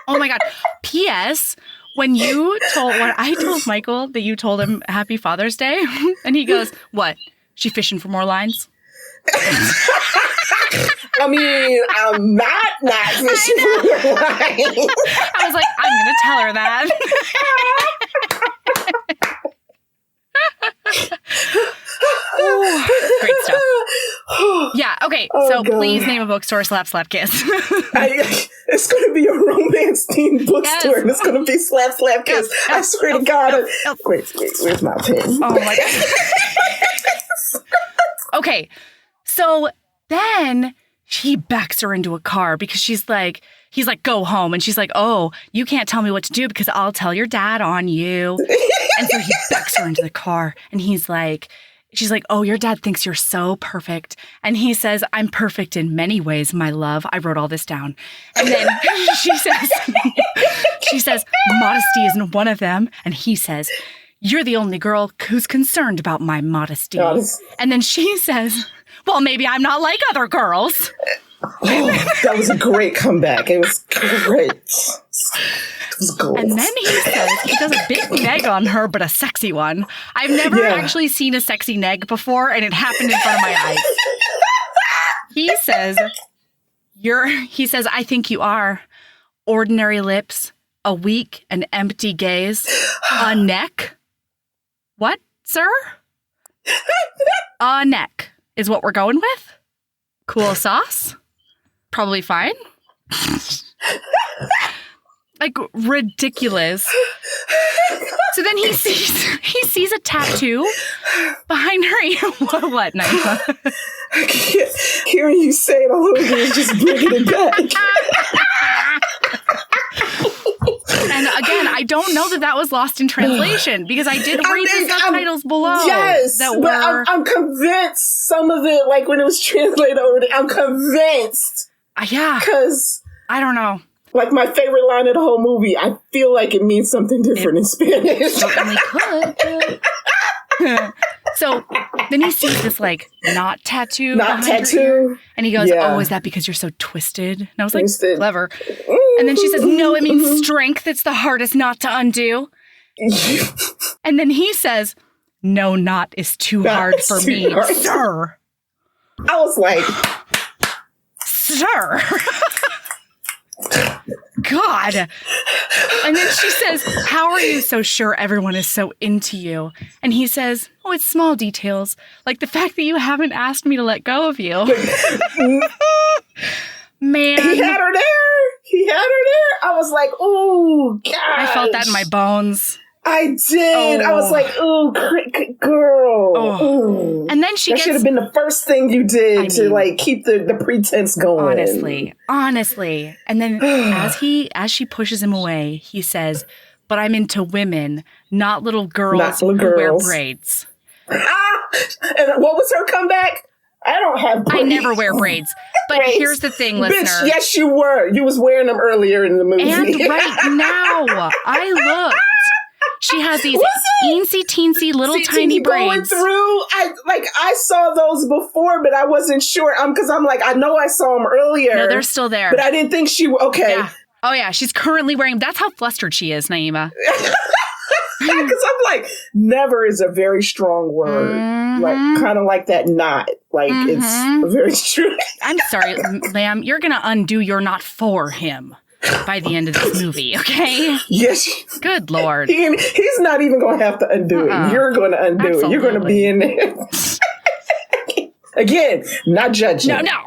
Oh my God. P.S. When I told Michael that you told him Happy Father's Day, and he goes, "What? She fishing for more lines?" I mean, I'm not fishing for more lines. I was like, I'm gonna tell her that. Ooh, great stuff. Yeah, okay, so God. Please name a bookstore, Slap Slap Kiss. It's going to be a romance-themed bookstore, and it's going to be Slap Slap Kiss. I swear to God. Wait, where's my pen? Oh, my God. Okay, so then he backs her into a car because he's like, go home. And she's like, oh, you can't tell me what to do because I'll tell your dad on you. And so he backs her into the car, and she's like, oh, your dad thinks you're so perfect. And he says, I'm perfect in many ways, my love. I wrote all this down. And then she says, modesty isn't one of them. And he says, you're the only girl who's concerned about my modesty. And then she says, well, maybe I'm not like other girls. Oh, that was a great comeback. It was great. It was gold. And then he does a big neg on her, but a sexy one. I've never actually seen a sexy neg before, and it happened in front of my eyes. He says, I think you are. Ordinary lips, a weak and empty gaze, a neck. What, sir? A neck is what we're going with. Cool sauce. Probably fine. Like, ridiculous. So then he sees a tattoo behind her ear. What, Naima? Hearing you say it all over is just bringing it back. And again, I don't know that was lost in translation because I did read the subtitles below. Yes, but I'm convinced some of it, like when it was translated over there, I'm convinced. Yeah. Because I don't know. Like my favorite line of the whole movie, I feel like it means something different in Spanish. Certainly could. So then he sees this like knot tattoo. And he goes, oh, is that because you're so twisted? And I was like, clever. And then she says, no, it means strength. It's the hardest knot to undo. And then he says, no knot is too hard for me, sir. I was like, sir. God. And then she says, how are you so sure everyone is so into you? And he says, oh, it's small details. Like the fact that you haven't asked me to let go of you. Man. He had her there. I was like, ooh, gosh. I felt that in my bones. I did. I was like, ooh, girl. Oh. And then that should have been the first thing you did to like keep the pretense going. Honestly. And then as she pushes him away, he says, but I'm into women, not little girls who wear braids. And what was her comeback? I don't have braids. I never wear braids. But here's the thing, listener. Bitch, yes, you were. You was wearing them earlier in the movie. And right now, I looked. She has these teensy little tiny braids. Going through, I saw those before, but I wasn't sure. Because I'm like, I know I saw them earlier. No, they're still there. But I didn't think okay. Yeah. Oh yeah, she's currently wearing. That's how flustered she is, Naima. Because I'm like, never is a very strong word. Mm-hmm. Like, kind of like that knot. Like, it's very true. I'm sorry, ma'am. You're gonna undo your not for him by the end of this movie, okay? Yes. Good Lord. He's not even going to have to undo it. You're going to undo it. You're going to be in there. Again, not judging. No.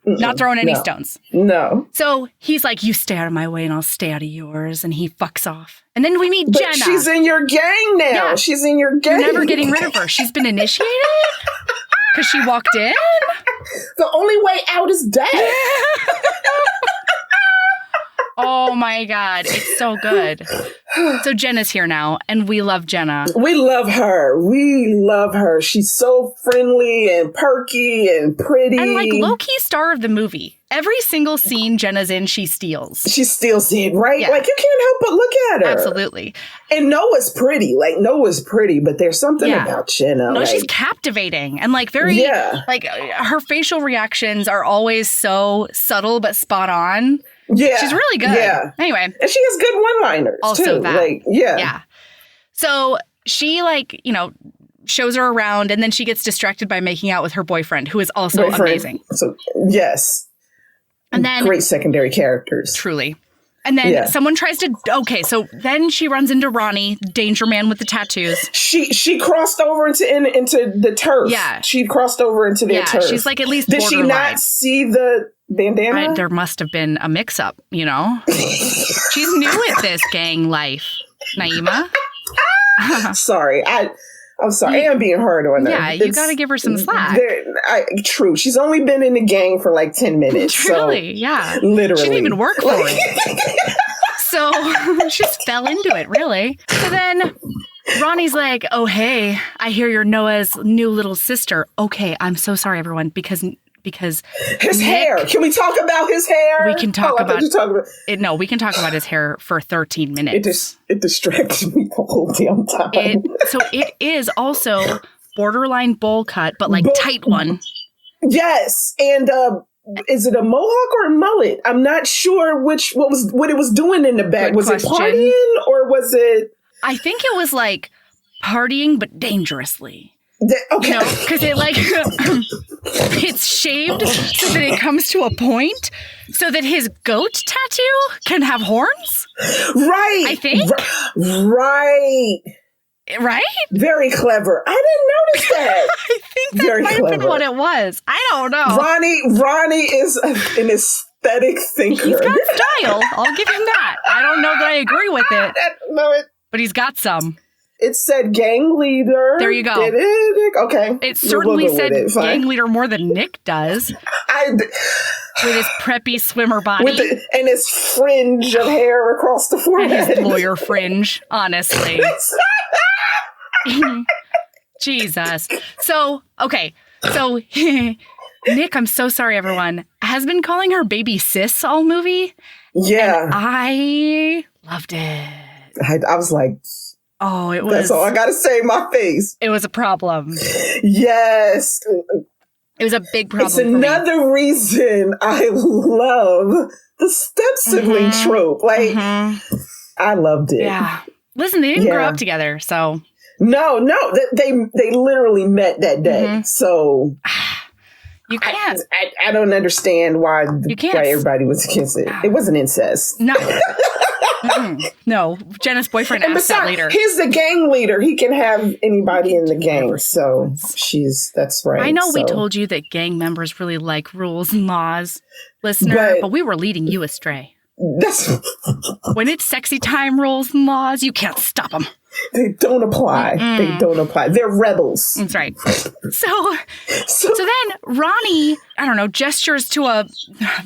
Not throwing any stones. No. So he's like, you stay out of my way and I'll stay out of yours. And he fucks off. And then we meet Jenna. She's in your gang now. Yeah. She's in your gang. You're never getting rid of her. She's been initiated because she walked in. The only way out is death. Oh my God. It's so good. So Jenna's here now, and we love Jenna. We love her. She's so friendly and perky and pretty. And like low-key star of the movie. Every single scene Jenna's in, she steals. She steals it, right? Yeah. Like you can't help but look at her. Absolutely. And Noah's pretty. But there's something about Jenna. No, she's captivating. And like like her facial reactions are always so subtle but spot on. Yeah. She's really good. Yeah. Anyway. And she has good one-liners, also too. That. Like, yeah. So she, shows her around, and then she gets distracted by making out with her boyfriend, who is also amazing. So, yes. And then... Great secondary characters. Truly. And then someone tries to, so then she runs into Ronnie, danger man with the tattoos. She crossed over into the turf. Yeah. She crossed over into their turf. She's like at least Did she not see the bandana? There must have been a mix-up, you know? She's new at this gang life, Naima. Sorry, I'm sorry. I am being hard on her. Yeah, you got to give her some slack. True. She's only been in the gang for like 10 minutes. Truly, yeah. Literally. She didn't even work for it. So she just fell into it, really. So then Ronnie's like, oh, hey, I hear you're Noah's new little sister. Okay, I'm so sorry, everyone, because his hair. Can we talk about his hair? We can talk about it. No, we can talk about his hair for 13 minutes. It distracted me the whole damn time. So it is also borderline bowl cut, but like tight one. Yes, and is it a mohawk or a mullet? I'm not sure what it was doing in the back. Was it partying or was it? I think it was like partying, but dangerously. Okay. You know, because it like it's shaved so that it comes to a point so that his goat tattoo can have horns. Right. I think. Right. Right? Very clever. I didn't notice that. I think that might have been what it was. I don't know. Ronnie is an aesthetic thinker. He's got style. I'll give him that. I don't know that I agree with it. But he's got some. It said gang leader. There you go. Did it? Okay. It certainly said gang leader more than Nick does. With his preppy swimmer body. And his fringe of hair across the forehead. And his lawyer fringe, honestly. Jesus. So, okay. So, Nick, I'm so sorry, everyone, has been calling her baby sis all movie. Yeah. And I loved it. I was like... Oh, it was... That's all I gotta say, my face. It was a problem. Yes. It was a big problem. It's another reason I love the step-sibling trope. Like, I loved it. Yeah. Listen, they didn't grow up together, so... No. They literally met that day. So... You can't. I don't understand why everybody was kissing. It wasn't incest. No. No, Jenna's boyfriend asked that later. He's the gang leader. He can have anybody in the gang. So that's right. I know we told you that gang members really like rules and laws, listener, but we were leading you astray. When it's sexy time rules and laws, you can't stop them. They don't apply. They don't apply. They're rebels. That's right. So then Ronnie, I don't know, gestures to a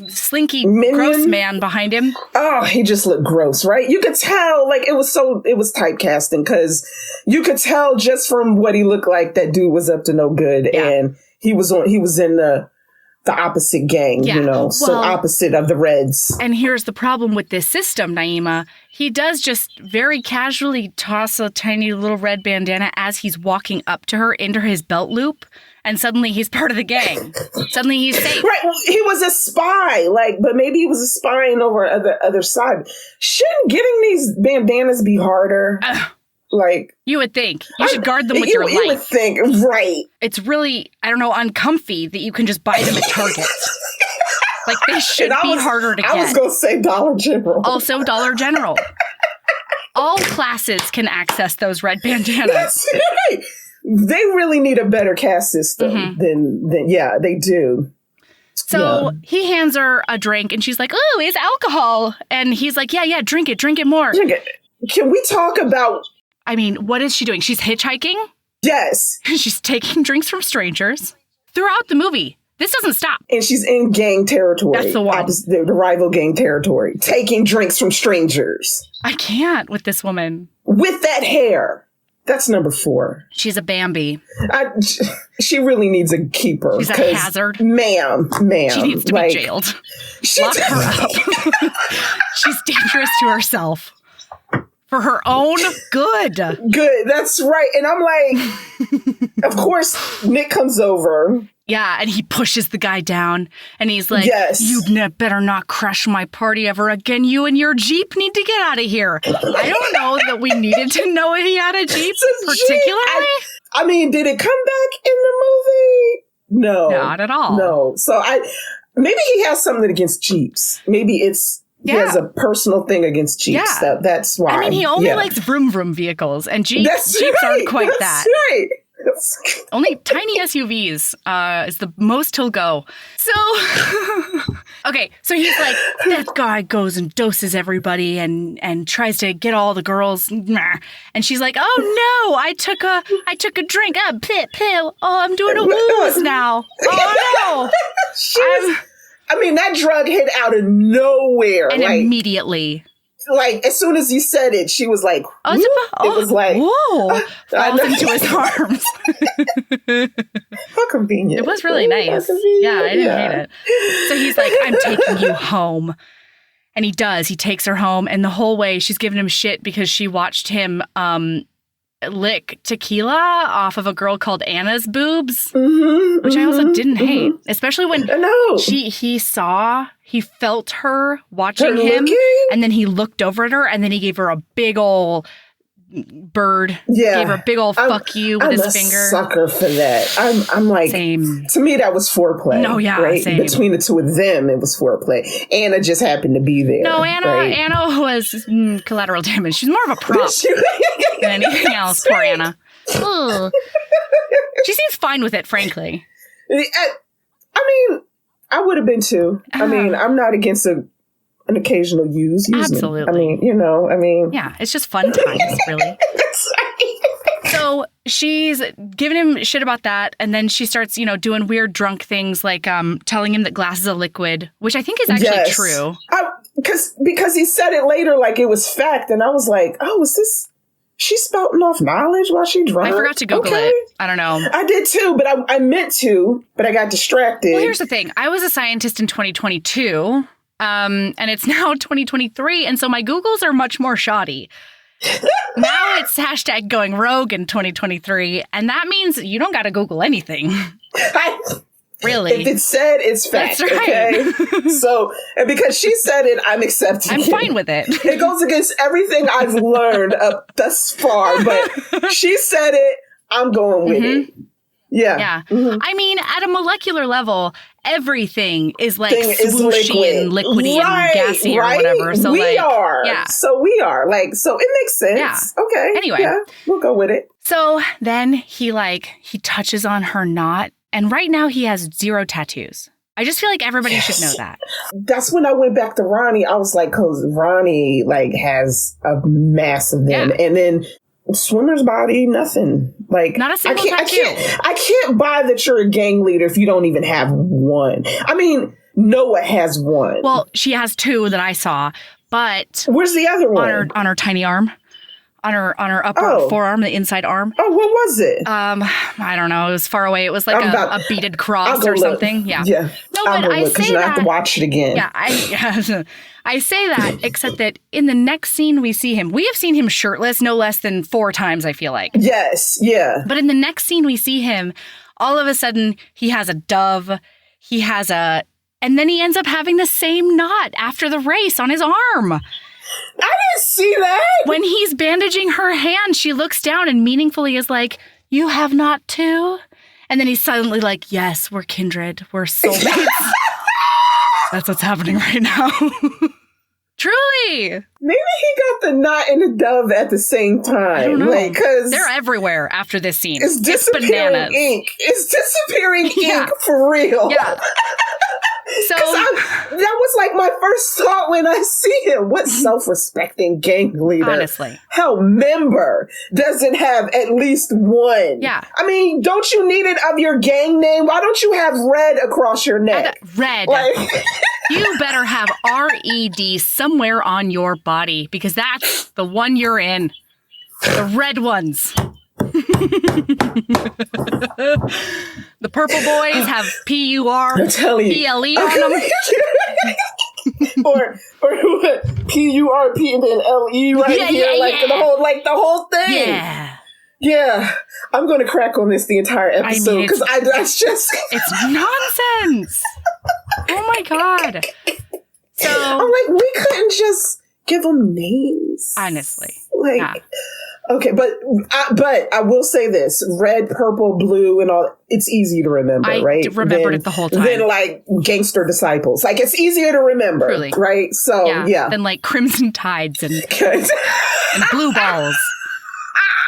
slinky gross man behind him. Oh, he just looked gross, right? You could tell, like, it was typecasting because you could tell just from what he looked like that dude was up to no good. Yeah. And he was in the opposite gang, so opposite of the Reds. And here's the problem with this system, Naima. He does just very casually toss a tiny little red bandana as he's walking up to her into his belt loop, and suddenly he's part of the gang. Suddenly he's safe. Right, well, he was a spy, but maybe he was spying over other side. Shouldn't getting these bandanas be harder? You would think. You should guard them with your life. You would think, right. It's really, I don't know, uncomfy that you can just buy them at Target. Like, they should be harder to get. I was going to say Dollar General. Also Dollar General. All classes can access those red bandanas. That's right. They really need a better caste system than they do. So he hands her a drink and she's like, oh, it's alcohol. And he's like, yeah, drink it more. Drink it. Can we talk about... I mean, what is she doing? She's hitchhiking? Yes. She's taking drinks from strangers throughout the movie. This doesn't stop. And she's in gang territory. That's the one. The rival gang territory. Taking drinks from strangers. I can't with this woman. With that hair. That's number 4. She's a Bambi. She really needs a keeper. She's a hazard. Ma'am. She needs to be jailed. Lock her up. She's dangerous to herself. For her own good. Good, that's right. And I'm like, of course, Nick comes over. Yeah, and he pushes the guy down. And he's like, yes. You better not crash my party ever again. You and your Jeep need to get out of here. I don't know that we needed to know he had a Jeep particularly. I mean, did it come back in the movie? No. Not at all. No. So maybe he has something against Jeeps. Maybe it's He has a personal thing against Jeeps. Yeah. That's why. I mean, he only likes vroom vroom vehicles, and Jeeps aren't quite that. That's right. Only tiny SUVs is the most he'll go. So, okay, so he's like, that guy goes and doses everybody and tries to get all the girls. And she's like, oh no, I took a drink. Oh, I'm doing a wooze now. Oh no. That drug hit out of nowhere. And immediately. Like, as soon as you said it, she was like, it was like, whoa, falls into his arms. How convenient. It was really nice. Yeah, I didn't hate it. So he's like, I'm taking you home. And he does. He takes her home. And the whole way she's giving him shit because she watched him lick tequila off of a girl called Anna's boobs, which I also didn't hate, especially when he felt her watching him, and then he looked over at her, and then he gave her a big ol' bird, gave her a big ol' fuck you with his finger. I'm a sucker for that. I'm like, same. To me, that was foreplay. No, yeah, right? same. Between the two of them, it was foreplay. Anna just happened to be there. No, Anna was collateral damage. She's more of a prop than anything else. Poor Anna. She seems fine with it, frankly. I would have been too. I'm not against an occasional use. Absolutely. Yeah, it's just fun times, really. So she's giving him shit about that, and then she starts, doing weird drunk things like telling him that glass is a liquid, which I think is actually true. Because he said it later like it was fact, and I was like, oh, is this... She's spouting off knowledge while she drunk? I forgot to Google it. I don't know. I did too, but I meant to, but I got distracted. Well, here's the thing. I was a scientist in 2022, and it's now 2023, and so my Googles are much more shoddy. Now it's hashtag going rogue in 2023, and that means you don't got to Google anything. Really? If it's said, it's fact. That's right. Okay? So, and because she said it, I'm accepting I'm fine with it. It goes against everything I've learned up thus far, but she said it, I'm going with it. Yeah. Yeah. I mean, at a molecular level, everything is like swooshy and liquidy and gassy or whatever. So we are. Yeah. So we are. So it makes sense. Yeah. Okay. Anyway. Yeah, we'll go with it. So then he touches on her knot. And right now he has 0 tattoos. I just feel like everybody should know that. That's when I went back to Ronnie. I was like, because Ronnie has a mass of them. And then Swimmer's body, nothing. Not a single tattoo. I can't buy that you're a gang leader if you don't even have one. I mean, Noah has one. Well, she has 2 that I saw, but... Where's the other one? On her tiny arm. On her upper forearm, the inside arm. Oh, what was it? I don't know. It was far away. It was like a beaded cross or something. Yeah. Yeah. No, but I say that. I have to watch it again. Yeah. I say that, except that in the next scene we see him. We have seen him shirtless no less than 4 times, I feel like. Yes. Yeah. But in the next scene we see him, all of a sudden he has a dove. And then he ends up having the same knot after the race on his arm. I didn't see that. When he's bandaging her hand, she looks down and meaningfully is like, you have not too? And then he's silently like, yes, we're kindred. We're soulmates. That's what's happening right now. Truly. Maybe he got the knot and the dove at the same time. I don't know. Because they're everywhere after this scene. It's disappearing ink. It's disappearing ink for real. Yeah. So that was like my first thought when I see him. What self-respecting gang leader, honestly, member doesn't have at least one? Yeah. I mean, don't you need it of your gang name? Why don't you have red across your neck? Red. You better have RED somewhere on your body because that's the one you're in. The red ones. The purple boys have PURPLE on them. or PURP and then LE right here, the whole thing. Yeah. Yeah, I'm going to crack on this the entire episode because it's nonsense. Oh my god. So I'm like, we couldn't just give them names. Honestly, Okay, but I will say this: red, purple, blue, and all. It's easy to remember, right? I remembered it the whole time. Than like Gangster Disciples. Like it's easier to remember, truly. Right? So yeah. Than like Crimson Tides and Blue Balls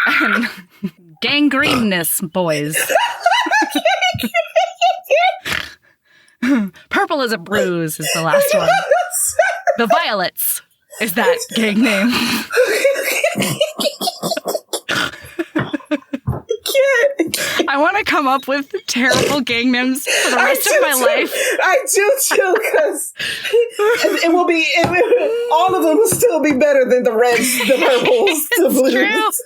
and Gangrenous Boys. Purple is a Bruise is the last one. The Violets is that gang name. I want to come up with terrible gang names for the rest of my life. I do too, because it will be, all of them will still be better than the reds, the purples, the blues.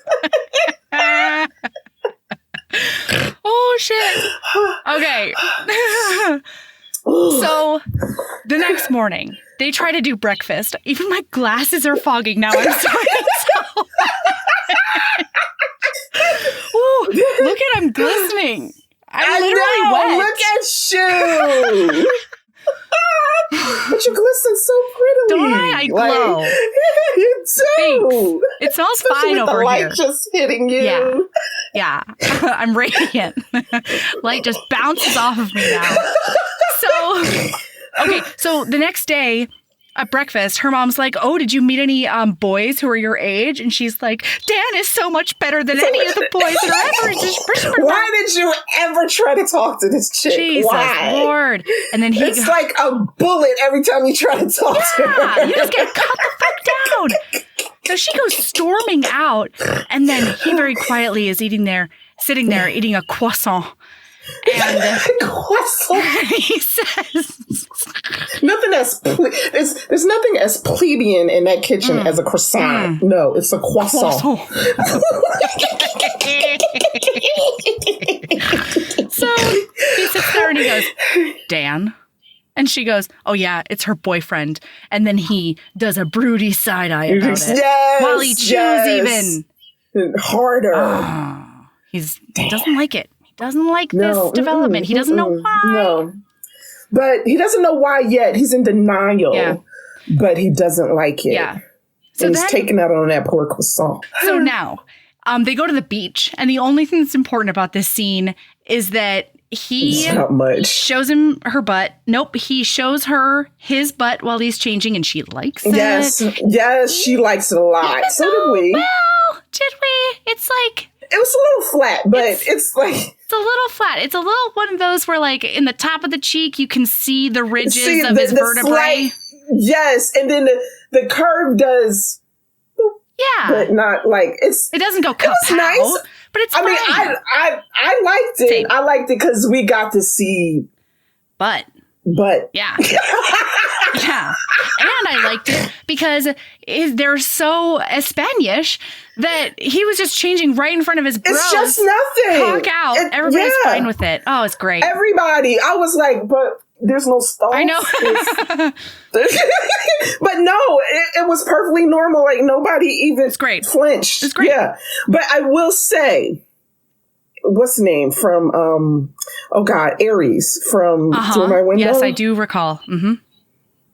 Oh, shit. Okay. So, the next morning, they try to do breakfast. Even my glasses are fogging now. I'm sorry. Ooh, look at him glistening. I'm literally wet. Look at you. But you glisten so prettily. Don't I glow. You do. Thanks. It smells fine over the light here. Just hitting you. Yeah. I'm radiant. Light just bounces off of me now. So the next day at breakfast, her mom's like, oh, did you meet any boys who are your age? And she's like, Dan is so much better than any of the boys that are ever. Why did you ever try to talk to this chick? Jesus Why? Lord. And then it's like a bullet every time you try to talk to her. You just get cut the fuck down. So she goes storming out, and then he very quietly is sitting there eating a croissant. And he says, there's nothing as plebeian in that kitchen as a croissant. No, it's a croissant. So he sits there and he goes, Dan? And she goes, oh yeah, it's her boyfriend. And then he does a broody side eye about it. Yes, while he chews even harder. He doesn't like it. Doesn't like this development. He doesn't know why. No. But he doesn't know why yet. He's in denial. Yeah. But he doesn't like it. Yeah. So and he's taking out on that poor croissant. So now, they go to the beach. And the only thing that's important about this scene is that he shows him her butt. Nope. He shows her his butt while he's changing and she likes it. Yes, she likes it a lot. So did we. Well, did we? It's like... It was a little flat, but it's like... It's a little flat. It's a little one of those where, like, in the top of the cheek, you can see the ridges of his vertebrae. Yes, and then the curve does... Yeah. But not, like, it doesn't go kapow. It was nice. But it's fine. I mean, I liked it. Same. I liked it because we got to see... But... Yeah. Yeah. And I liked it because they're so Spanish that he was just changing right in front of his bros. It's just nothing. Talk out. Everybody's fine with it. Oh, it's great. Everybody. I was like, but there's no stalls. I know. But no, it was perfectly normal. Like nobody even flinched. It's great. Yeah. But I will say, what's the name from, Aries from Through My Window? Yes, I do recall. Mm-hmm.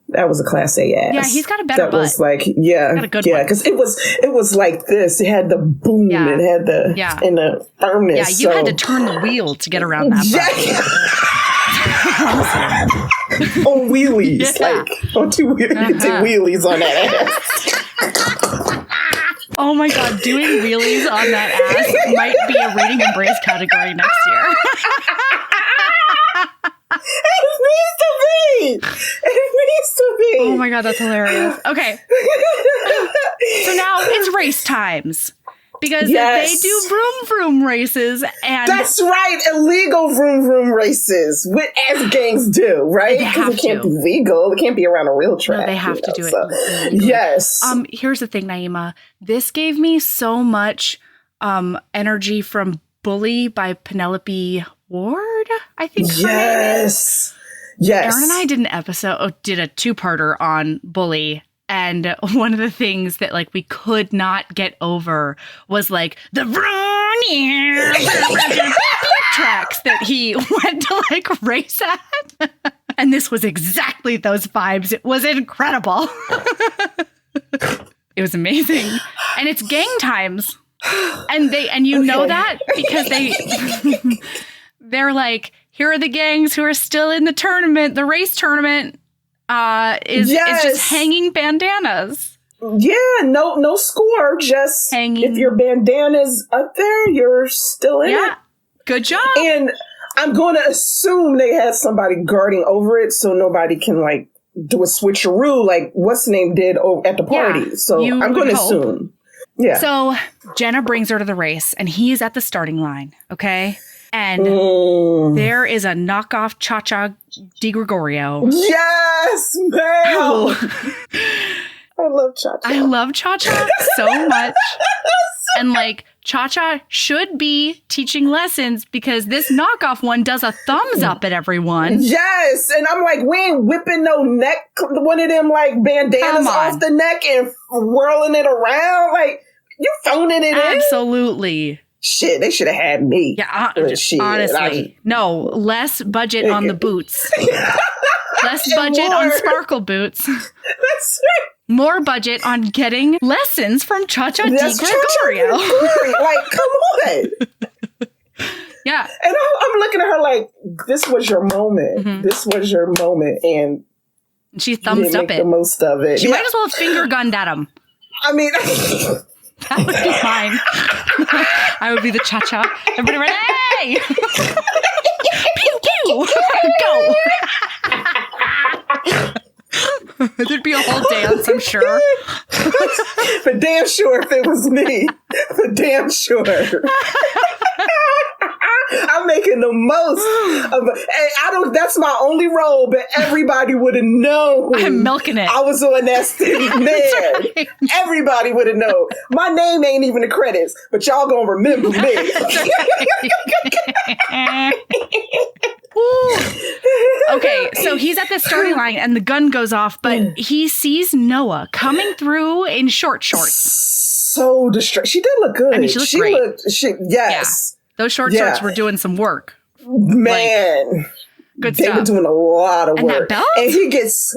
That was a class A ass. Yeah, he's got a better butt. That was like, got a good one. Because it was like this. It had the boom. Yeah. It had the and the firmness. Yeah, you had to turn the wheel to get around that butt. On wheelies, like on two wheelies, you did wheelies on that ass. Oh my God, doing wheelies on that ass might be a reading embrace category next year. It needs to be. Oh my God, that's hilarious. Okay. So now it's race times. Because they do vroom vroom races, and that's right, illegal vroom vroom races, as gangs do, right? Because it can't be legal; it can't be around a real track. No, they have to do it. Yes. Here's the thing, Naima. This gave me so much energy from "Bully" by Penelope Ward. I think. Yes. Aaron and I did did a two-parter on "Bully." And one of the things that like we could not get over was like the tracks that he went to like race at. And this was exactly those vibes. It was incredible. It was amazing. And it's gang times. And you know that because they're like, here are the gangs who are still in the tournament. The race tournament is just hanging bandanas. Yeah, no score. Just hanging. If your bandana's up there, you're still in it. Good job. And I'm going to assume they had somebody guarding over it so nobody can like do a switcheroo like what's the name did at the party. Yeah, so I'm going to assume. Yeah. So Jenna brings her to the race and he's at the starting line. Okay. And there is a knockoff Cha-Cha Di Gregorio. Yes, ma'am. I love Cha-Cha. I love Cha-Cha so much. And like Cha-Cha should be teaching lessons because this knockoff one does a thumbs up at everyone. Yes. And I'm like, we ain't whipping no neck, one of them like bandanas off the neck and whirling it around. Like, you phoning it in. Absolutely. Shit, they should have had me. Yeah, honestly. No, less budget on the boots. Less budget on sparkle boots. That's right. More budget on getting lessons from Cha-Cha Di Gregorio. Like, come on. Yeah. And I'm looking at her like, this was your moment. Mm-hmm. This was your moment. And she thumbs up it. The most of it. She might as well have finger gunned at him. I mean... That would be fine. I would be the Cha-Cha. Everybody run, hey! Pew, pew! Go! There'd be a whole dance, I'm sure. For damn sure if it was me. For damn sure. I'm making the most of it. And that's my only role, but everybody would have known. I'm milking it. I was on that city, man. Right. Everybody would have known. My name ain't even the credits, but y'all gonna remember me. Okay, so he's at the starting line and the gun goes off, but he sees Noah coming through in short shorts. So distracted. She did look good. I mean, she looked great. Yes. Yeah. Those short shorts were doing some work. Man. Good stuff. They were doing a lot of work. And that belt? And he gets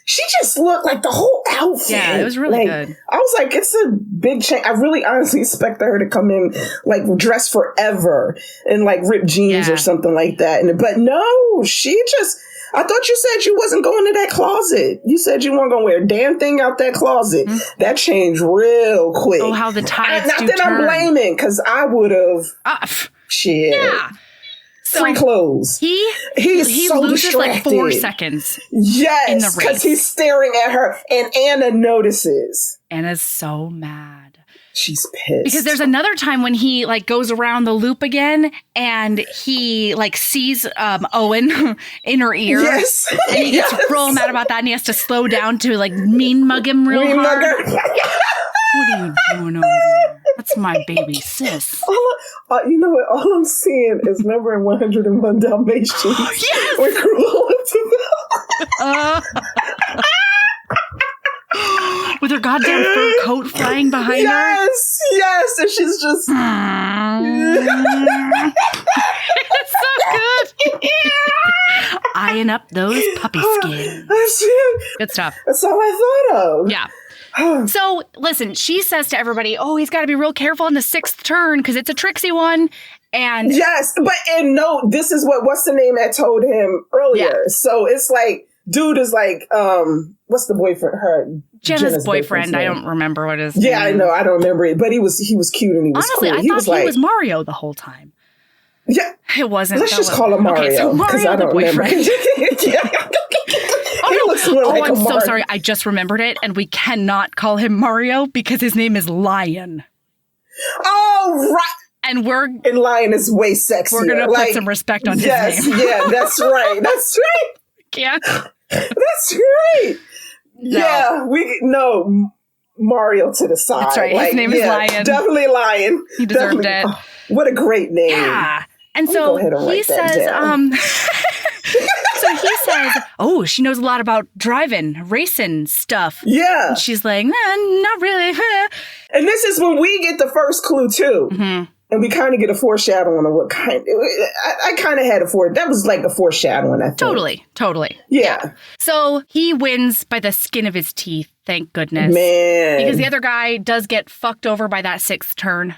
she just looked like the whole outfit. Yeah, it was really good. I was like, it's a big change. I really honestly expected her to come in like dressed forever in like ripped jeans or something like that. But no, I thought you said you wasn't going to that closet. You said you weren't going to wear a damn thing out that closet. Mm-hmm. That changed real quick. Oh, how the tides Not that I'm blaming, because I would have. Shit. Yeah. Free clothes. He so loses distracted. like 4 seconds. Yes, in the race because he's staring at her, and Anna notices. Anna's so mad. She's pissed because there's another time when he like goes around the loop again, and he like sees Owen in her ear. Yes, and he gets real mad about that, and he has to slow down to like mean mug him real hard. What are you doing over there? That's my baby sis. You know what? All I'm seeing is remember in 101 Dalmatians. Yes! When Cruella with her goddamn fur coat flying behind her. Yes, and she's just. It's so good. Eyeing up those puppy skins. Good stuff. That's all I thought of. Yeah. So, listen, she says to everybody, he's got to be real careful in the 6th turn because it's a tricksy one. And yes, this is what's the name that told him earlier. Yeah. So it's like, dude is like, what's the boyfriend? Jenna's boyfriend. I don't remember what his name. Yeah, I know. I don't remember it, but he was cute and he was honestly, cool. I thought he was Mario the whole time. Yeah. It wasn't. Let's just call him Mario. Okay, so Mario the boyfriend. I'm so sorry. I just remembered it, and we cannot call him Mario because his name is Lion. Oh, right. And Lion is way sexier. We're gonna put some respect on his name. Yeah, that's right. That's right. Yeah. That's right. No. Yeah, Mario to the side. That's right. His name is Lion. Definitely Lion. He deserved it. Oh, what a great name. Yeah. And so he says, she knows a lot about driving, racing stuff. Yeah. And she's like, not really. And this is when we get the first clue too. Mm-hmm. And we kind of get a foreshadowing of what kind. I kind of had that was like a foreshadowing, I think. Totally. Yeah. So he wins by the skin of his teeth, thank goodness. Man. Because the other guy does get fucked over by that sixth turn.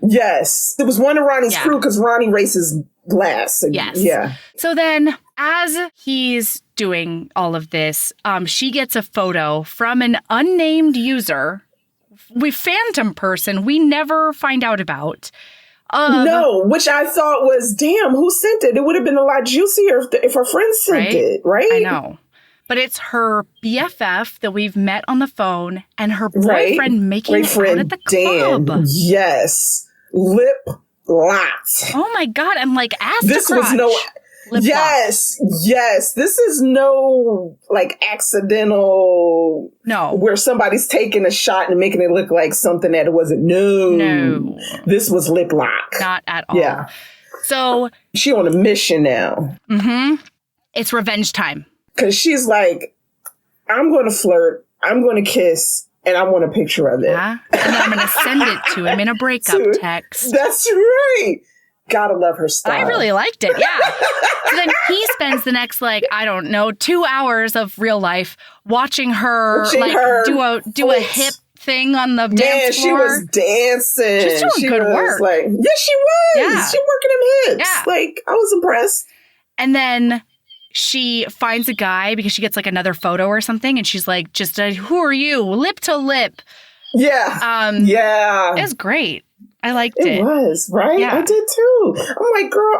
Yes. It was one of Ronnie's crew because Ronnie races last. Yes. Yeah. So then as he's doing all of this, she gets a photo from an unnamed user. Phantom person we never find out about. No, which I thought was, damn, who sent it? It would have been a lot juicier if her friend sent it, right? I know. But it's her BFF that we've met on the phone and her boyfriend making it out at the club. Dan. Yes. Lip locked. Oh my God. And like ass this to crotch. Was no... Yes. This is no like accidental. No. Where somebody's taking a shot and making it look like something that it wasn't. No. This was lip lock. Not at all. Yeah. So she on a mission now. Mm-hmm. It's revenge time. Because she's like, I'm going to flirt. I'm going to kiss. And I want a picture of it. Yeah. And then I'm going to send it to him in a breakup text. That's right. Gotta love her style. I really liked it, yeah. So then he spends the next, 2 hours of real life watching her, do a hip thing on the dance floor. She was dancing. She's doing good work. Yes, she was. Yeah. She working them hips. Yeah. I was impressed. And then she finds a guy because she gets another photo or something, and she's like, who are you? Lip to lip. Yeah. Yeah. It was great. I liked it. It was, right? Yeah. I did too. I'm like, girl,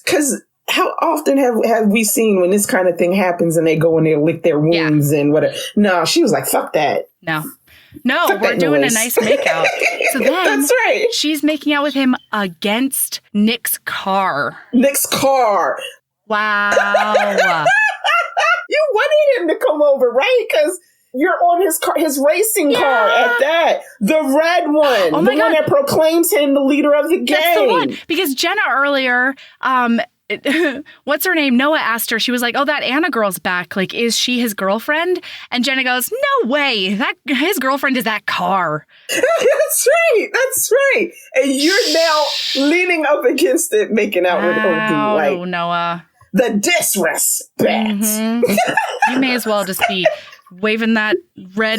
because how often have we seen when this kind of thing happens and they go in there, lick their wounds and whatever? No, she was like, fuck that. No, we're doing a nice makeout. So then that's right. She's making out with him against Nick's car. Wow. You wanted him to come over, right? Because you're on his racing car at that. The red one. Oh my God. One that proclaims him the leader of the gang. That's the one. Because Jenna earlier, what's her name? Noah asked her, she was like, oh, that Anna girl's back. Is she his girlfriend? And Jenna goes, no way. His girlfriend is that car. That's right. And you're now leaning up against it, making out with OD. Oh, Noah. The disrespect. Mm-hmm. You may as well just be waving that red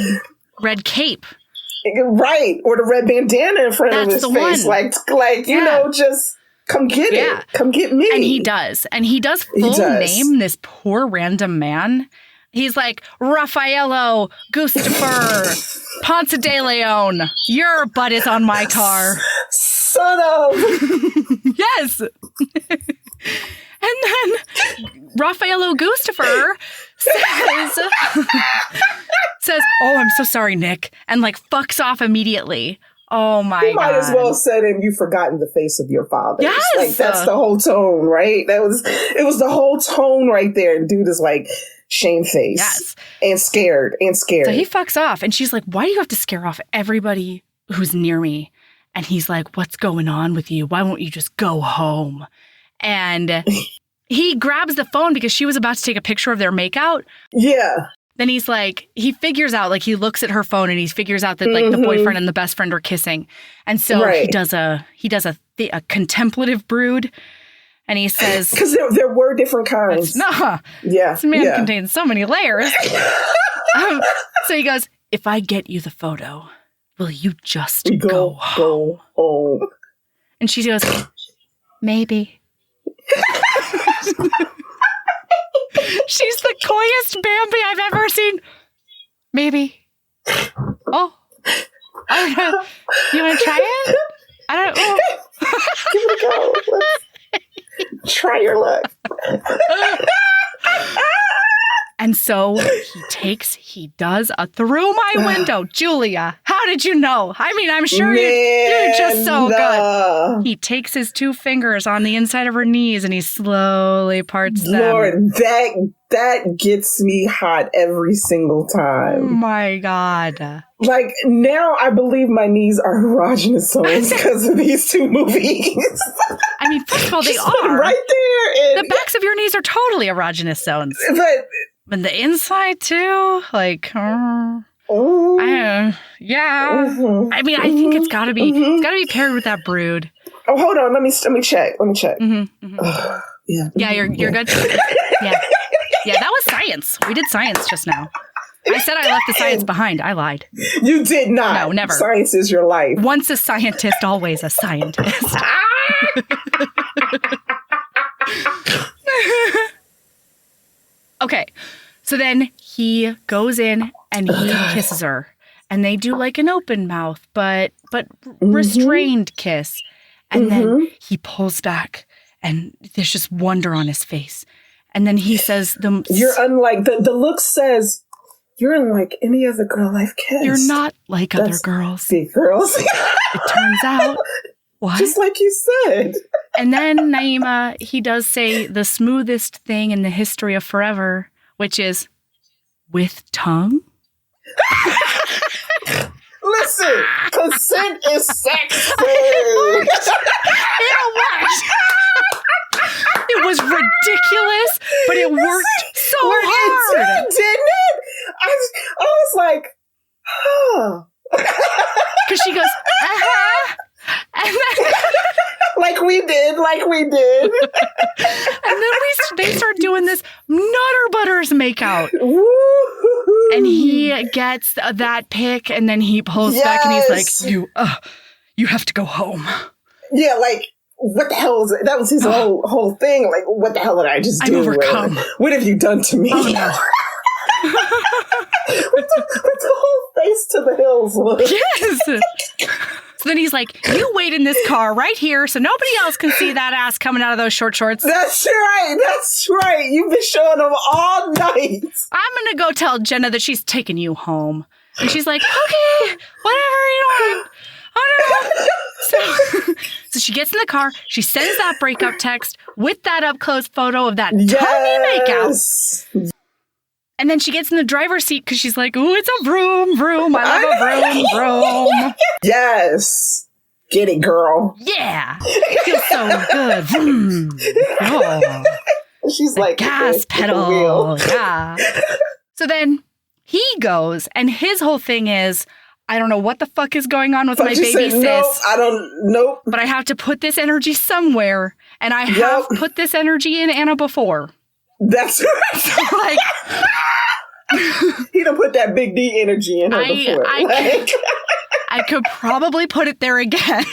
cape. Right. Or the red bandana in front of his face. One. Just come get it. Come get me. And he does. And he does name this poor random man. He's like, Raffaello Gustafer Ponce de Leon. Your butt is on my car. Son of. Yes. And then Raffaello Gustafer says, oh, I'm so sorry, Nick. And fucks off immediately. Oh my God. You might as well have said him, you've forgotten the face of your father. Yes. That's the whole tone, right? It was the whole tone right there. And dude is shamefaced. Yes. And scared. So he fucks off. And she's like, why do you have to scare off everybody who's near me? And he's like, what's going on with you? Why won't you just go home? And he grabs the phone because she was about to take a picture of their makeout. Yeah. Then he's he figures out, he looks at her phone and he figures out that the boyfriend and the best friend are kissing. And so he does a contemplative brood. And he says, because there were different kinds. This man contains so many layers. So he goes, if I get you the photo, will you just go home? And she goes, maybe. She's the coyest Bambi I've ever seen. Maybe. Oh. I don't know. You want to try it? I don't know. Give it a go. Let's try your luck. And so he does a through my window. Julia, how did you know? I mean, I'm sure you're just so good. He takes his 2 fingers on the inside of her knees and he slowly parts them. Lord, that gets me hot every single time. Oh my God. Now I believe my knees are erogenous zones because of these 2 movies. I mean, first of all, they are. Right there. The backs of your knees are totally erogenous zones. But the inside too? Yeah. Mm-hmm. I mean, I think it's got to be paired with that brood. Oh, hold on. Let me check. Mm-hmm. Mm-hmm. Yeah, you're good. Yeah. Yeah, that was science. We did science just now. I said I left the science behind. I lied. You did not. No, never. Science is your life. Once a scientist, always a scientist. Okay. So then he goes in and he kisses her. And they do like an open mouth, but restrained kiss. And then he pulls back and there's just wonder on his face. And then he says, "You're unlike," the look says, "You're unlike any other girl I've kissed. You're not like other girls." Big girls. It turns out. What? Just like you said. And then Naima, he does say the smoothest thing in the history of forever, which is, "With tongue?" Listen, consent is sexy. It worked. It was ridiculous, but it worked so hard. Didn't it? I was like, huh. Because she goes, and then like we did. And then they start doing this Nutter Butters makeout. Woo-hoo-hoo. And he gets that pic, and then he pulls back, and he's like, you have to go home. Yeah, like, what the hell is it? That was his whole thing. Like, what the hell did I just do? I'm overcome. What have you done to me? Oh, no. with the whole face to the hills. Look. Yes. So then he's like, "You wait in this car right here so nobody else can see that ass coming out of those short shorts." That's right. You've been showing them all night. I'm going to go tell Jenna that she's taking you home. And she's like, "Okay, whatever you want." Oh, no. So she gets in the car. She sends that breakup text with that up-close photo of that tiny makeout. And then she gets in the driver's seat because she's like, "Ooh, it's a vroom, vroom. I love a vroom, vroom." Yes. Get it, girl. Yeah. It feels so good. Vroom. Oh. She's like, gas pedal. Yeah. So then he goes, and his whole thing is, "I don't know what the fuck is going on with my baby sis. Nope. But I have to put this energy somewhere. And I have put this energy in Anna before." That's right. So, like, he done put that big D energy in her before. I could probably put it there again.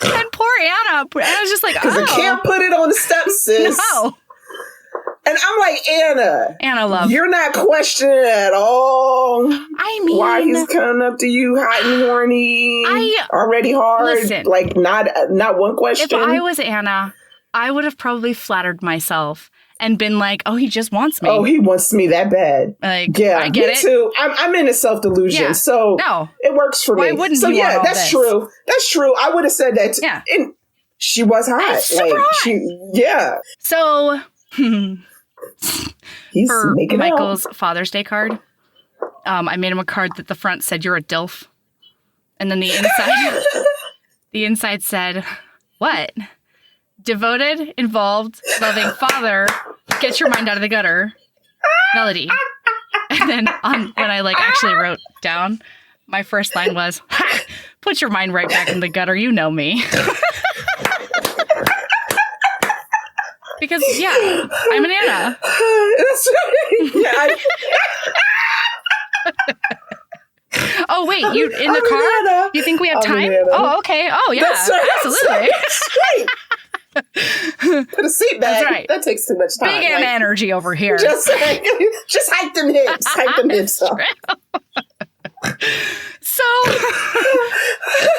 And poor Anna. Anna's just like, because I can't put it on the stepsis. No. And I'm like, Anna, love. You're not questioning at all. I mean, why he's coming up to you hot and horny, already hard. Listen, like not one question. If I was Anna, I would have probably flattered myself and been like, "Oh, he just wants me. Oh, he wants me that bad." Like, yeah, I get it. Too. I'm in a self-delusion, so it works for me. Why wouldn't so he want all that's this? true. That's true. I would have said that. Yeah, and she was hot. So he's for making Michael's Father's Day card, I made him a card that the front said, "You're a DILF," and then the inside said, "What? Devoted, involved, loving father, get your mind out of the gutter, Melody." And then when I actually wrote down, my first line was, "Ha! Put your mind right back in the gutter, you know me." Because, I'm an Anna. That's right. Oh, wait, you in the car? Anna. You think we have time? Oh, okay. Oh, yeah, that's right. Absolutely. That's right. Put a seat back. That's right. That takes too much time. Big Anna energy over here. Just hike them hips. Hike them hips up. So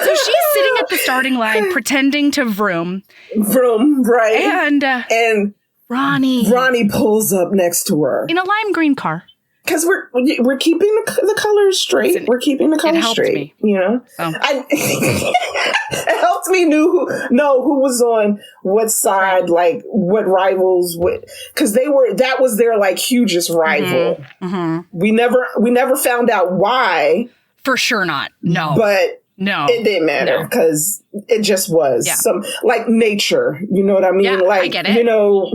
she's sitting at the starting line pretending to vroom. Vroom, right. And Ronnie pulls up next to her. In a lime green car. Because we're keeping the colors straight. Listen, we're keeping the colors straight. Me. You know? Oh. It helped me know who was on what side, like what rivals, because that was their hugest rival. Mm-hmm. We never found out why. For sure not. No. But No. It didn't matter because it just was some like nature. You know what I mean? Yeah, like, I get it. You know,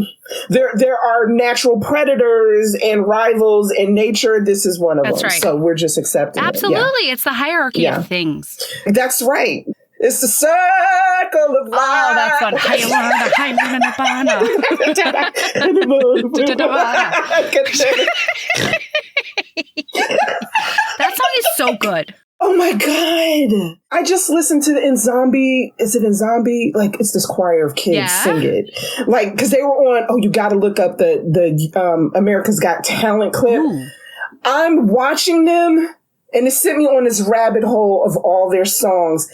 there are natural predators and rivals in nature. This is one of them. Right. So we're just accepting Absolutely. it. It's the hierarchy of things. That's right. It's the circle of life. Oh, that's one. That song is so good. Oh my God. I just listened to In Zombie. Is it In Zombie? Like, it's this choir of kids sing it. Like, because they were on, you got to look up the America's Got Talent clip. Ooh. I'm watching them, and it sent me on this rabbit hole of all their songs.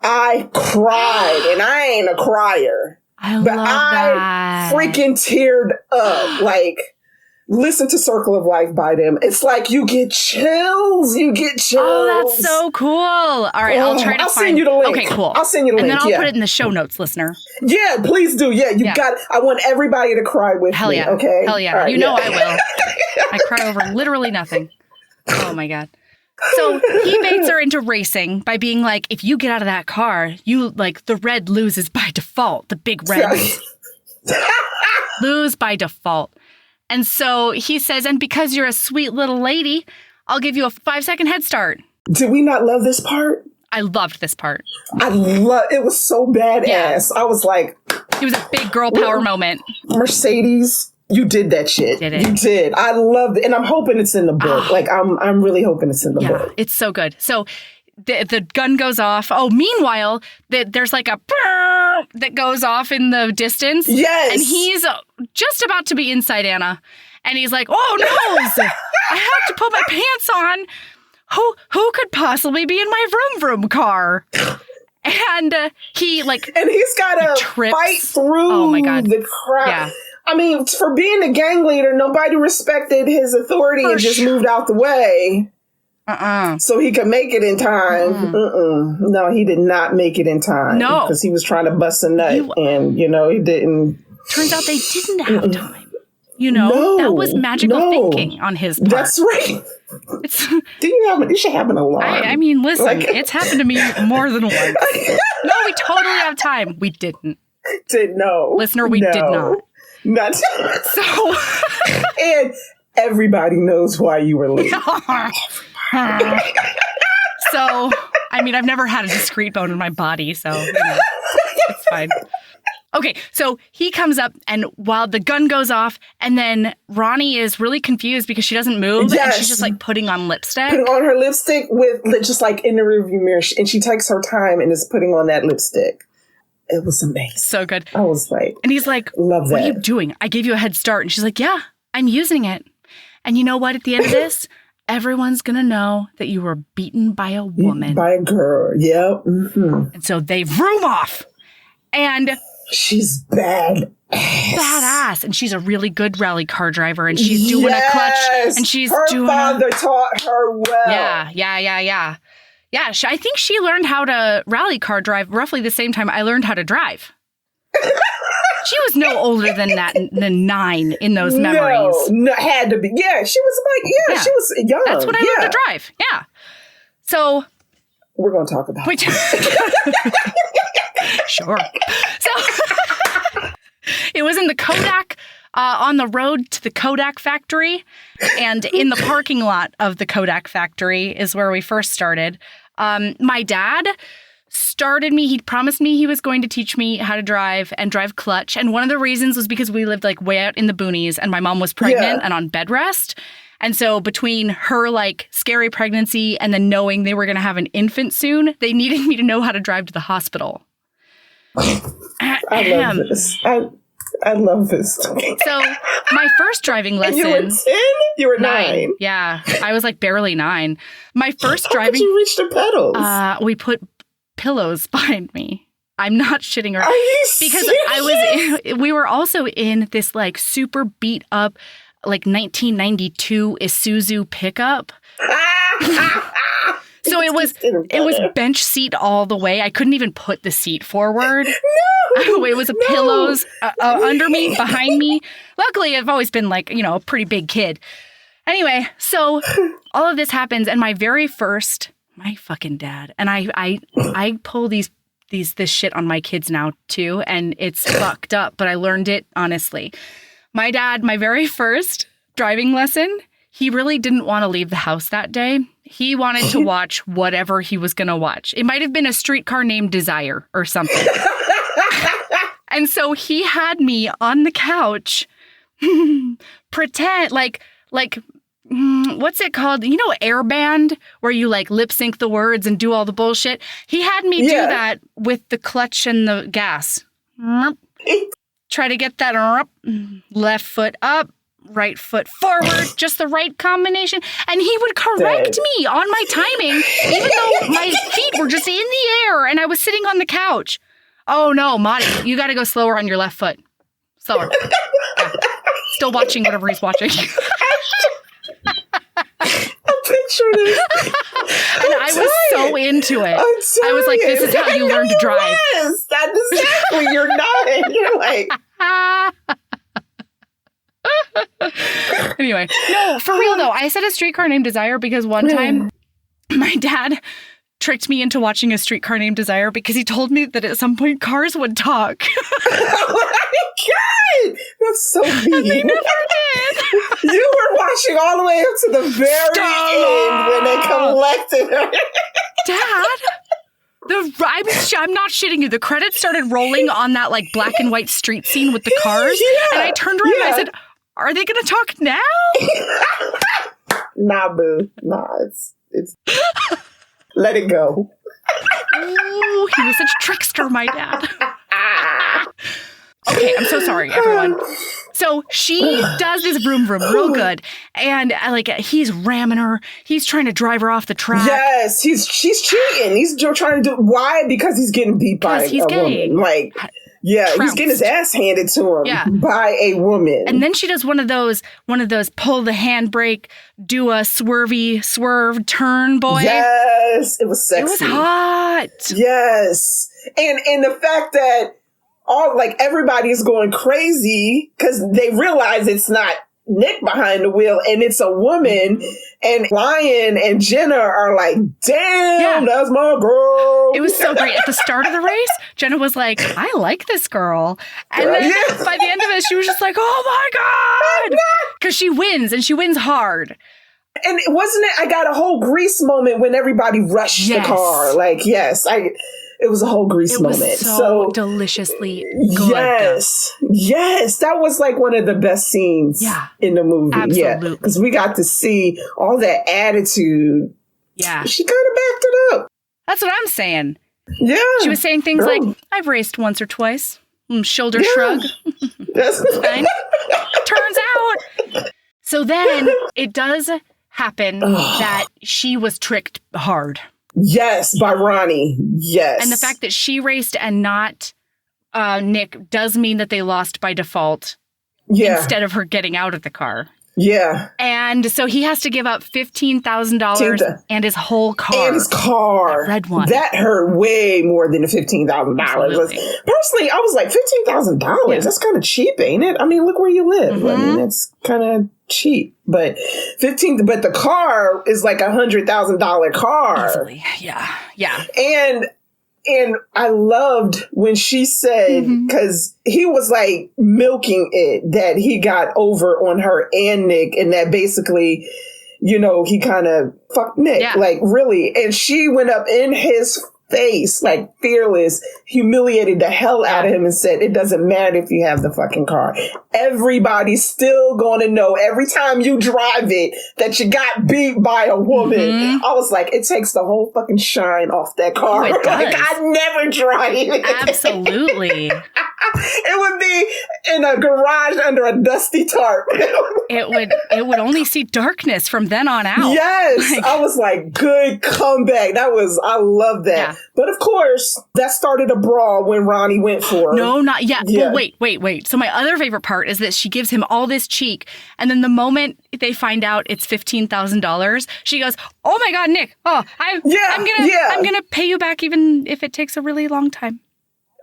I cried, and I ain't a crier. I freaking teared up. Like, listen to Circle of Life by them. It's like you get chills. Oh, that's so cool. All right, I'll try to I'll send you the link. Okay, cool. I'll send you the link. And then I'll put it in the show notes, listener. Yeah, please do. Yeah, you got it. I want everybody to cry with Hell me. Yeah. Okay? Hell yeah. Right, know I will. I cry over literally nothing. Oh my God. So he baits her into racing by being like, if you get out of that car, the red loses by default. The big red lose by default. And so he says, and because you're a sweet little lady, I'll give you a 5-second head start. Did we not love this part? I loved this part. It was so badass. Yeah. I was like, it was a big girl power moment. Mercedes, you did that shit. Did it. You did. I loved it. And I'm hoping it's in the book. Like, I'm really hoping it's in the book. It's so good. So the gun goes off. Oh, meanwhile, there's like a that goes off in the distance. Yes. And he's just about to be inside Anna. And he's like, oh, no, I have to put my pants on. Who could possibly be in my vroom vroom car? And he's got to fight through the crowd. Yeah. I mean, for being a gang leader, nobody respected his authority and just moved out the way. So he could make it in time. No, he did not make it in time. No. Because he was trying to bust a nut and, he didn't. Turns out they didn't have time. That was magical thinking on his part. That's right. You should have an alarm. I mean, listen, it's happened to me more than once. No, we totally have time. We didn't. No. Listener, we did not. Not so. And everybody knows why you were late. So, I mean, I've never had a discrete bone in my body, so it's fine. Okay, so he comes up, and while the gun goes off, and then Ronnie is really confused because she doesn't move, and she's just like putting on lipstick. Putting on her lipstick with just like in the rearview mirror, and she takes her time and is putting on that lipstick. It was amazing. So good. I was like, and he's like, love that. What are you doing? I gave you a head start. And she's like, yeah, I'm using it. And you know what? At the end of this, everyone's going to know that you were beaten by a woman. By a girl. Yep. Mm-hmm. And so they vroom off. And she's badass. And she's a really good rally car driver. And she's doing a clutch. And she's her father taught her well. Yeah. Yeah, I think she learned how to rally car drive roughly the same time I learned how to drive. She was no older than 9 in those memories. No, had to be. Yeah, she was like, she was young. That's when I learned to drive. Yeah. So we're going to talk about it. Sure. So it was in the Kodak, on the road to the Kodak factory, and in the parking lot of the Kodak factory is where we first started. My dad started me. He promised me he was going to teach me how to drive and drive clutch. And one of the reasons was because we lived like way out in the boonies and my mom was pregnant and on bed rest. And so between her like scary pregnancy and then knowing they were going to have an infant soon, they needed me to know how to drive to the hospital. I love this. I love this. So my first driving lesson. And you were 10? You were 9. Yeah. I was like barely 9. My first How driving. Did you reach the pedals? We put pillows behind me. I'm not shitting her. Are you because serious? we were also in this like super beat up like 1992 Isuzu pickup. So it was bench seat all the way. I couldn't even put the seat forward. No, it was pillows under me, behind me. Luckily, I've always been like, a pretty big kid. Anyway, so all of this happens, and my very first My fucking dad. And I pull this shit on my kids now too, and it's fucked up, but I learned it honestly. My dad, my very first driving lesson, he really didn't want to leave the house that day. He wanted to watch whatever he was going to watch. It might have been A Streetcar Named Desire or something. And so he had me on the couch pretend like what's it called? You know, Airband, where you like lip sync the words and do all the bullshit. He had me do that with the clutch and the gas. Try to get that left foot up, right foot forward, just the right combination. And he would correct me on my timing, even though my feet were just in the air and I was sitting on the couch. Oh no, Monty, you got to go slower on your left foot. Slower. Yeah. Still watching whatever he's watching. I'm picturing it. And I was so into it. I was like, this is how you learn to drive. Yes, that's exactly. You're not. You're like... Anyway, no, for real though. I said A Streetcar Named Desire because one time my dad tricked me into watching A Streetcar Named Desire because he told me that at some point cars would talk. Oh my God! That's so mean. And they never did. You were watching all the way up to the very end when they collected her. Dad, I'm not shitting you. The credits started rolling on that like black and white street scene with the cars. And I turned around and I said, are they going to talk now? Nah, boo. Nah, it's let it go. Oh, he was such a trickster, my dad. Okay, I'm so sorry, everyone. So she does this vroom vroom real good, and he's ramming her. He's trying to drive her off the track. Yes, she's cheating. He's trying to do why? Because he's getting beat by a woman. Like, yeah, trounced. He's getting his ass handed to him by a woman. And then she does one of those pull the handbrake, do a swerve turn, boy. Yes, it was sexy. It was hot. Yes, and the fact that everybody's going crazy because they realize it's not Nick behind the wheel and it's a woman, and Ryan and Jenna are like, damn, that's my girl. It was so great. At the start of the race, Jenna was like, I like this girl. And then by the end of it, she was just like, oh my God. Because she wins, and she wins hard. And wasn't it, I got a whole Grease moment when everybody rushed the car. Like, it was a whole Grease moment. It was so deliciously good. Yes. That was like one of the best scenes in the movie. Absolutely. Yeah, because we got to see all that attitude. Yeah. She kind of backed it up. That's what I'm saying. Yeah. She was saying things like, I've raced once or twice. Shoulder shrug. That's fine. Turns out. So then it does happen that she was tricked hard. Yes, by Ronnie. Yes. And the fact that she raced and not Nick does mean that they lost by default instead of her getting out of the car. Yeah. And so he has to give up $15,000 and his whole car. And his car. That red one. That hurt way more than the $15,000. Personally, I was like, $15,000? Yeah. That's kind of cheap, ain't it? I mean, look where you live. I mean, it's kind of cheap. But but the car is like $100,000 car. Easily. Yeah. And I loved when she said, because he was like milking it, that he got over on her and Nick, and that basically, he kind of fucked Nick, like really. And she went up in his face, like fearless, humiliated the hell out of him and said, it doesn't matter if you have the fucking car. Everybody's still going to know every time you drive it that you got beat by a woman. I was like, it takes the whole fucking shine off that car. Oh, it like, does. I never drive it. Absolutely. It would be in a garage under a dusty tarp. It would only see darkness from then on out. Yes. I was like, good comeback. I love that. Yeah. But of course, that started a brawl when Ronnie went for her. No, not yet. Yeah. Well, wait. So my other favorite part is that she gives him all this cheek, and then the moment they find out it's $15,000, she goes, "Oh my God, Nick! Oh, I'm gonna pay you back even if it takes a really long time."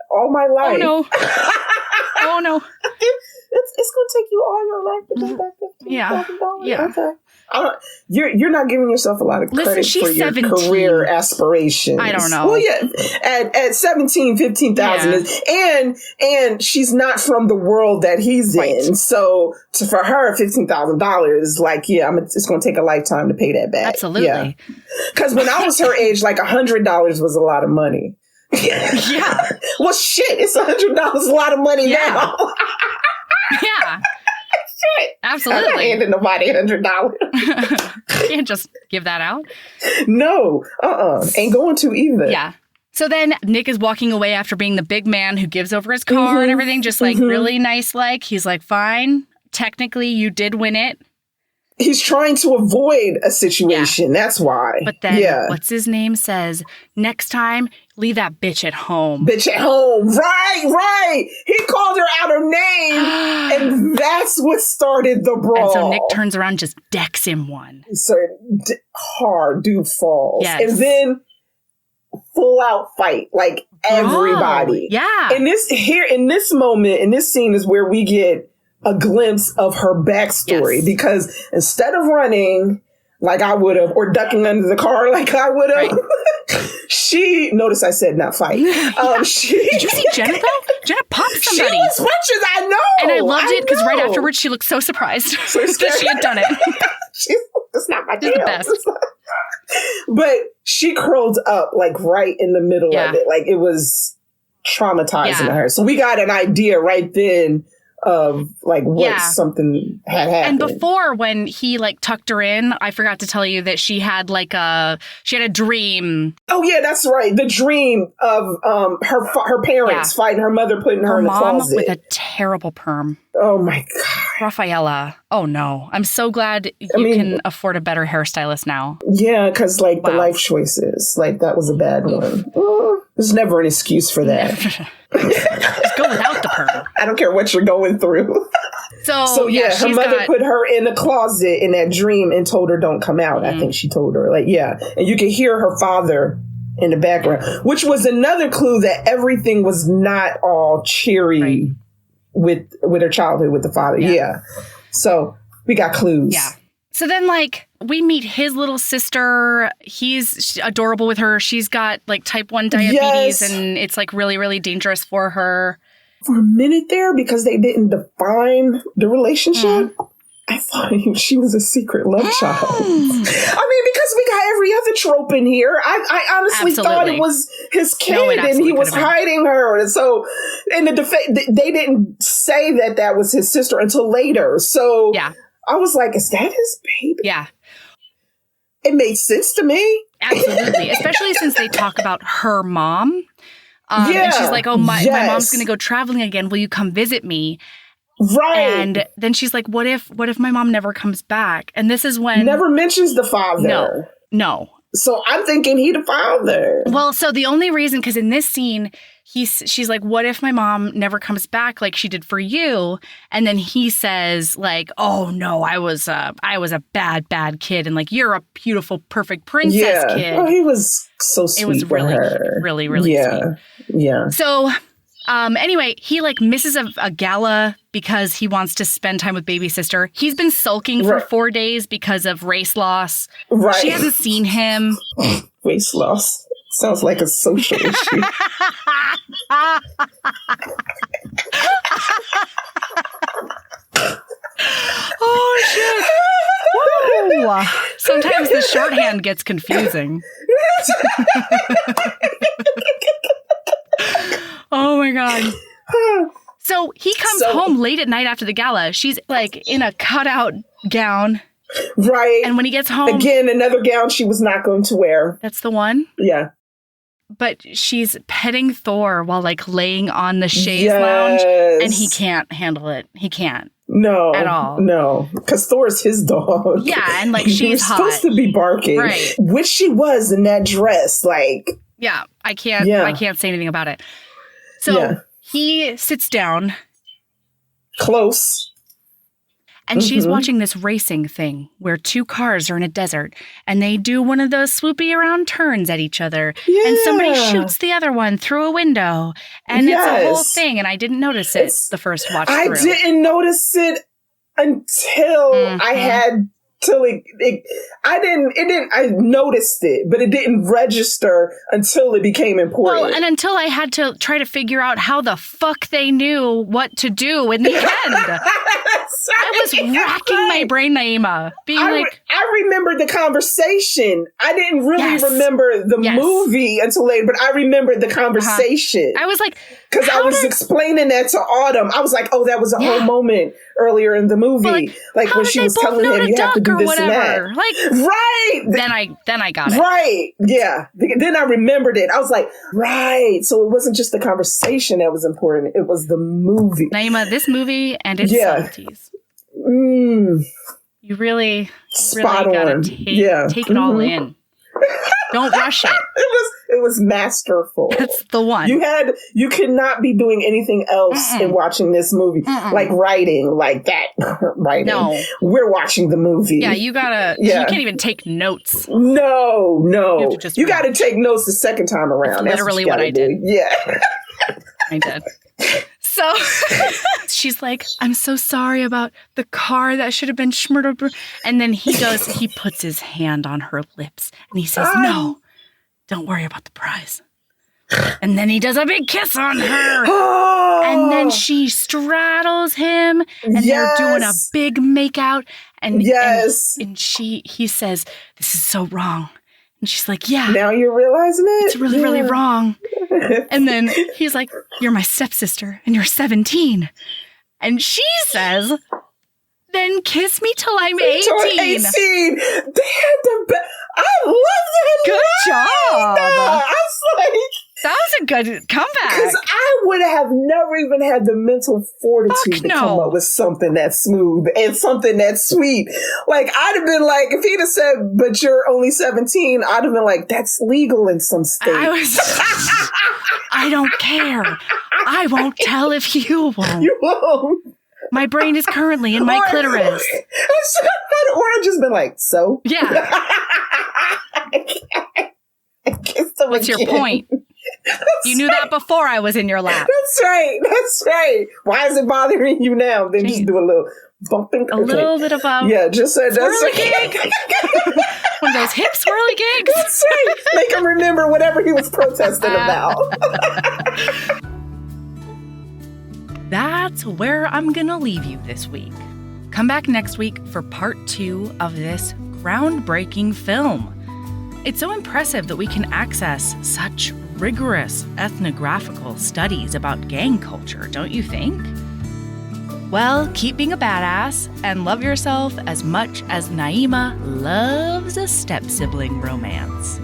All my life. Oh no! Oh no! It's gonna take you all your life to get back $15,000. Yeah. Okay. You're not giving yourself a lot of credit for your 17. career aspirations. I don't know. Well, yeah, at 17, 15,000, and she's not from the world that he's in. So for her, $15,000, like, it's going to take a lifetime to pay that back. Absolutely. Because when I was her age, like $100 was a lot of money. Yeah. Well, shit, it's $100 a lot of money now. Yeah. Shit. Absolutely. I'm not handing nobody $100. You can't just give that out. No. Ain't going to either. Yeah. So then Nick is walking away after being the big man who gives over his car and everything, just like really nice. Like, he's like, fine. Technically, you did win it. He's trying to avoid a situation. Yeah. That's why. But then, what's his name says, next time, leave that bitch at home. Bitch at home. Right. He called her out her name, and that's what started the brawl. And so Nick turns around and just decks him one. So hard, dude falls. Yes. And then full out fight, like everybody. Yeah. And in this moment, in this scene is where we get a glimpse of her backstory, because instead of running like I would have, or ducking under the car like I would have, she, notice I said not fight. Did you see Jenna though? Jenna popped somebody. She was punches, I know. And I loved it because right afterwards she looked so surprised that she had done it. That's not my deal. The best. But she curled up like right in the middle of it. Like it was traumatizing to her. So we got an idea right then of like what something had happened. And before, when he like tucked her in, I forgot to tell you that she had a dream. Oh yeah, that's right. The dream of her parents fighting her mother, putting her in the closet with a terrible perm. Oh my God, Rafaela. Oh no, I'm so glad you can afford a better hairstylist now. Yeah, because the life choices, like that was a bad one. There's never an excuse for that. Just go without the perm. I don't care what you're going through. So her mother put her in the closet in that dream and told her don't come out. I think she told her, and you can hear her father in the background, which was another clue that everything was not all cheery with her childhood with the father. Yeah. So we got clues. Yeah. So then, we meet his little sister. He's adorable with her. She's got, type 1 diabetes, and it's, really, really dangerous for her. For a minute there, because they didn't define the relationship, I thought she was a secret love child. I mean, because we got every other trope in here. I honestly thought it was his kid, and he was hiding her. And so, they didn't say that was his sister until later. So, I was like, is that his baby? Yeah. It made sense to me. Absolutely. Especially since they talk about her mom. And she's like, oh, my mom's going to go traveling again. Will you come visit me? Right. And then she's like, what if my mom never comes back? And this is when... Never mentions the father. No. So I'm thinking he the father. Well, so the only reason, because in this scene, she's like, what if my mom never comes back like she did for you? And then he says, oh no, I was a bad kid, and you're a beautiful, perfect princess kid. Oh, he was so sweet. It was really, really, really sweet. Yeah. So anyway, he misses a gala because he wants to spend time with baby sister. He's been sulking for 4 days because of race loss. Right. She hasn't seen him. Race loss. Sounds like a social issue. Oh, shit. Woo. Sometimes the shorthand gets confusing. Oh, my God. So he comes home late at night after the gala. She's in a cutout gown. Right. And when he gets home... Again, another gown she was not going to wear. That's the one? Yeah. But she's petting Thor while laying on the chaise lounge, and he can't handle it. He can't. No. At all. No. Because Thor's his dog. Yeah, and she's hot. supposed to be barking. Right. Which she was in that dress. Yeah, I can't say anything about it. So he sits down. Close. And she's watching this racing thing where two cars are in a desert and they do one of those swoopy around turns at each other. Yeah. And somebody shoots the other one through a window. And it's a whole thing. And I didn't notice it the first watch through. I didn't notice it until I had I noticed it, but it didn't register until it became important. Well, and until I had to try to figure out how the fuck they knew what to do in the end. I was racking my brain, Naima, I remembered the conversation. I didn't really remember the movie until later, but I remembered the conversation. I was like, because I was explaining that to Autumn. I was like, oh, that was a whole moment earlier in the movie, like when she was telling him, you have to do this and that. Right. Then I got it. Right. Yeah. Then I remembered it. I was like, right. So it wasn't just the conversation that was important. It was the movie. Naima, this movie and its subtleties. You really gotta take it all in. Don't rush it. It was masterful. That's the one. You cannot be doing anything else in watching this movie. Like writing, like that. Writing. No. We're watching the movie. Yeah, you gotta, you can't even take notes. No. You gotta take notes the second time around. That's literally what I did. Yeah. I did. So she's like, I'm so sorry about the car that should have been schmurder. And then he puts his hand on her lips and he says, no, don't worry about the prize. And then he does a big kiss on her. And then she straddles him and they're doing a big makeout. And he says, this is so wrong. And she's like, yeah. Now you're realizing it? It's really, really wrong. And then he's like, you're my stepsister and you're 17. And she says, then kiss me till I'm 18. They had the I love that. Good job. I was like, that was a good comeback. Because I would have never even had the mental fortitude to come up with something that's smooth and something that's sweet. Like, I'd have been like, if he'd have said, but you're only 17, I'd have been like, that's legal in some states. I don't care. I won't tell if you won't. You won't. My brain is currently in my clitoris. Or I've just been like, so? Yeah. What's your point? You knew that before I was in your lap. That's right. Why is it bothering you now? Then just do a little bumping. A little bit of a just said that's gig. One of those hip swirly gigs. That's right. Make him remember whatever he was protesting about. That's where I'm gonna leave you this week. Come back next week for part 2 of this groundbreaking film. It's so impressive that we can access such rigorous ethnographical studies about gang culture, don't you think? Well, keep being a badass and love yourself as much as Naima loves a step-sibling romance.